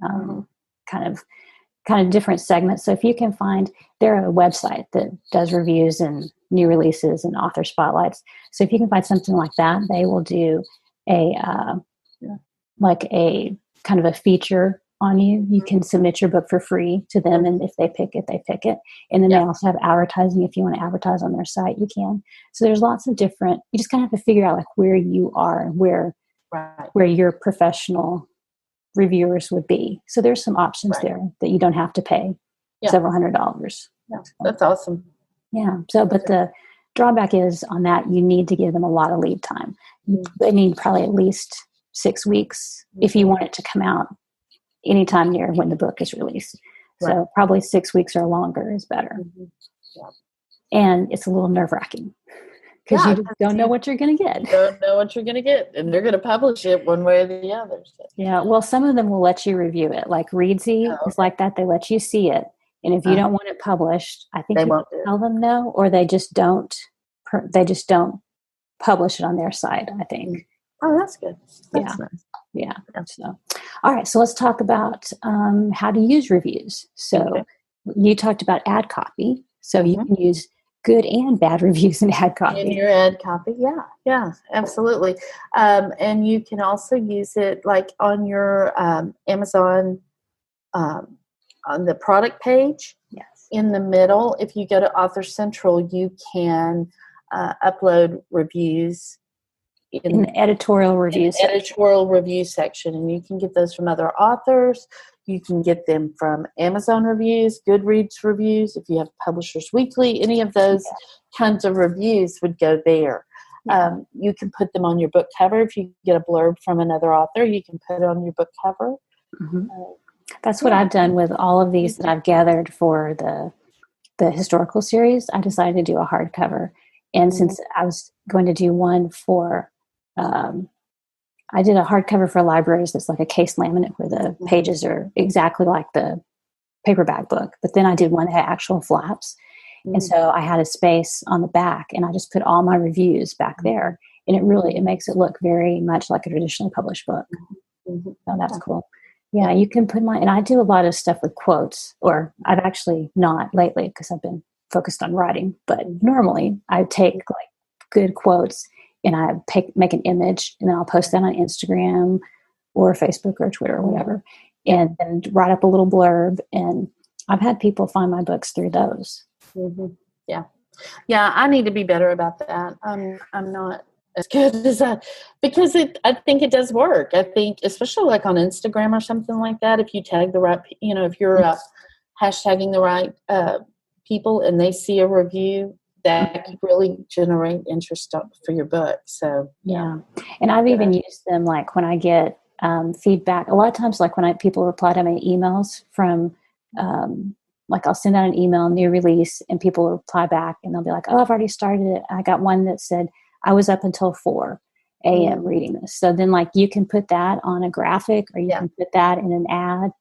kind of different segments. So if you can find, they're a website that does reviews and new releases and author spotlights. So if you can find something like that, they will do like a kind of a feature on you. You can submit your book for free to them, and if they pick it, they pick it. And then they also have advertising. If you want to advertise on their site, you can. So there's lots of different, you just kind of have to figure out like where you are and where your professional reviewers would be. So there's some options there that you don't have to pay several $100s. Yeah, that's awesome. Yeah. So, but the drawback is on that, you need to give them a lot of lead time. They need probably at least 6 weeks if you want it to come out anytime near when the book is released. So probably 6 weeks or longer is better. Mm-hmm. Yeah. And it's a little nerve-wracking because you don't know what you're going to get. You don't know what you're going to get. And they're going to publish it one way or the other. So. Yeah. Well, some of them will let you review it. Like Reedsy is like that. They let you see it. And if you don't want it published, I think you tell them no, or they just don't publish it on their site, I think. Oh, that's good. That's nice. Yeah. So, all right. So let's talk about how to use reviews. So you talked about ad copy. So you can use good and bad reviews in ad copy. In your ad copy. Yeah, absolutely. And you can also use it like on your Amazon, on the product page. Yes. In the middle, if you go to Author Central, you can upload reviews in the editorial review section. Editorial review section, and you can get those from other authors. You can get them from Amazon reviews, Goodreads reviews. If you have Publishers Weekly, any of those kinds of reviews would go there. You can put them on your book cover. If you get a blurb from another author, you can put it on your book cover. Mm-hmm. That's what I've done with all of these that I've gathered for the historical series. I decided to do a hardcover. And since I was going to do one for, I did a hardcover for libraries that's like a case laminate where the pages are exactly like the paperback book. But then I did one that had actual flaps. And so I had a space on the back, and I just put all my reviews back there. And it makes it look very much like a traditionally published book. So that's cool. Yeah, you can put and I do a lot of stuff with quotes, or I've actually not lately because I've been focused on writing, but normally I take like good quotes and I make an image, and then I'll post that on Instagram or Facebook or Twitter or whatever, and then write up a little blurb. And I've had people find my books through those. Yeah, I need to be better about that. I'm not as good as that, because I think it does work. I think especially like on Instagram or something like that, if you tag the right, if you're hashtagging the right people and they see a review, that could really generate interest for your book. So yeah. And I've even used them like when I get feedback. A lot of times, like when people reply to my emails from, like I'll send out an email, new release, and people will reply back and they'll be like, "Oh, I've already started it." I got one that said, "I was up until 4 a.m. reading this." So then like you can put that on a graphic, or you can put that in an ad.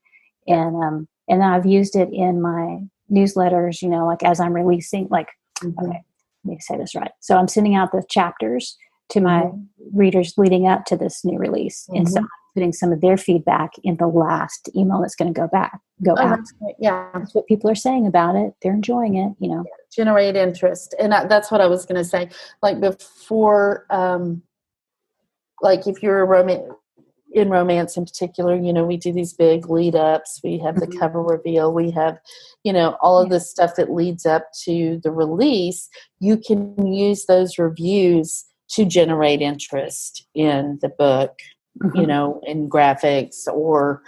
And then I've used it in my newsletters, like as I'm releasing, like, okay, let me say this right. So I'm sending out the chapters to my readers leading up to this new release. And so I'm putting some of their feedback in the last email that's going to go out. That's great. Yeah. That's what people are saying about it. They're enjoying it, Generate interest. And that's what I was going to say. Like before, like if you're in romance in particular, we do these big lead ups. We have the cover reveal. We have, all of this stuff that leads up to the release. You can use those reviews to generate interest in the book, in graphics or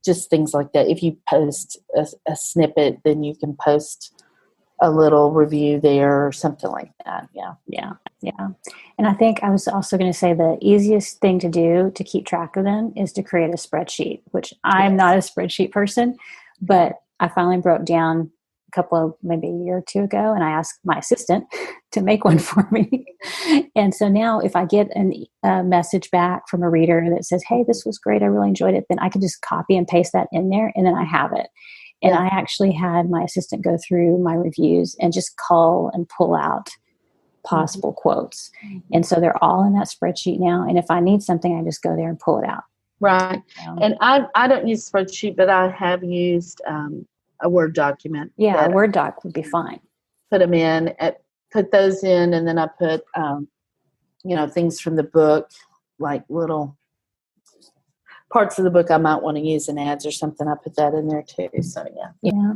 just things like that. If you post a snippet, then you can post a little review there or something like that. Yeah. And I think I was also going to say the easiest thing to do to keep track of them is to create a spreadsheet, which I'm not a spreadsheet person, but I finally broke down maybe a year or two ago, and I asked my assistant to make one for me. And so now if I get a message back from a reader that says, "Hey, this was great, I really enjoyed it," then I can just copy and paste that in there, and then I have it. And I actually had my assistant go through my reviews and just cull and pull out possible quotes. And so they're all in that spreadsheet now. And if I need something, I just go there and pull it out. Right. And I don't use spreadsheet, but I have used a Word document. Yeah, a Word doc would be fine. Put them in, put those in, and then I put, things from the book, like little parts of the book I might want to use in ads or something. I put that in there too. So yeah.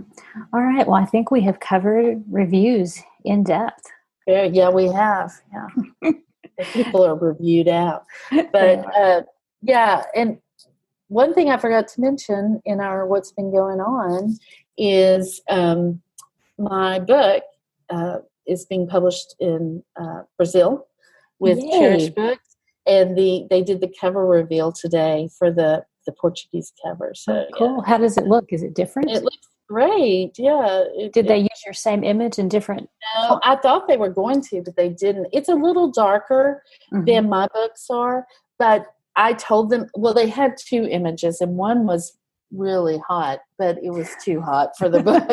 All right. Well, I think we have covered reviews in depth. Yeah, we have. Yeah, people are reviewed out. But and one thing I forgot to mention in our what's been going on is my book is being published in Brazil with Cherish Books. And they did the cover reveal today for the Portuguese cover. So cool. How does it look? Is it different? It looks great. Yeah. Did they use your same image in different? No, I thought they were going to, but they didn't. It's a little darker than my books are. But I told them, well, they had 2 images, and one was really hot, but it was too hot for the book.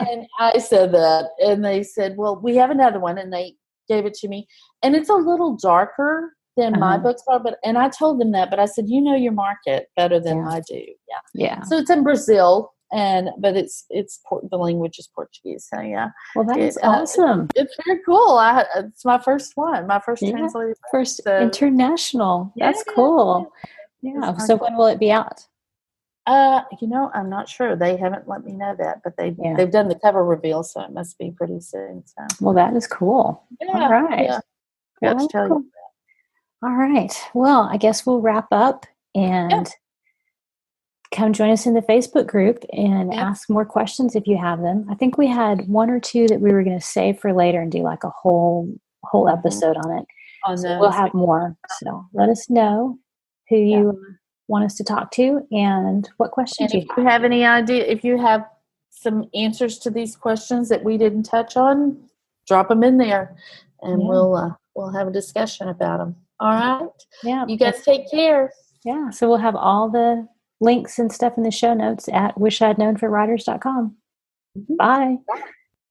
And I said that, and they said, well, we have another one, and they gave it to me, and it's a little darker than my books are, and I told them that, but I said, your market better than I do. Yeah. So it's in Brazil, but it's the language is Portuguese. So well, that is awesome. It's very cool. It's my first one, my first translated, first international. That's cool. Yeah. So when will it be out? I'm not sure. They haven't let me know that, but they've done the cover reveal, so it must be pretty soon. So. Well, that is cool. Yeah, all right. Yeah. Well, tell you. All right. Well, I guess we'll wrap up and come join us in the Facebook group and ask more questions if you have them. I think we had 1 or 2 that we were going to save for later and do like a whole episode on it. So we'll have more. So let us know who you want us to talk to and what questions and if you have any idea, if you have some answers to these questions that we didn't touch on, drop them in there and we'll have a discussion about them. All right. Yeah. You guys take care. Yeah. So we'll have all the links and stuff in the show notes at wishidknownforwriters.com. Bye.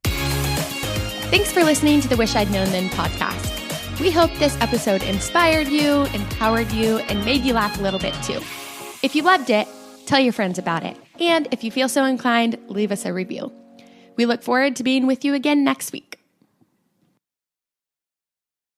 Thanks for listening to the Wish I'd Known Then podcast. We hope this episode inspired you, empowered you, and made you laugh a little bit too. If you loved it, tell your friends about it. And if you feel so inclined, leave us a review. We look forward to being with you again next week.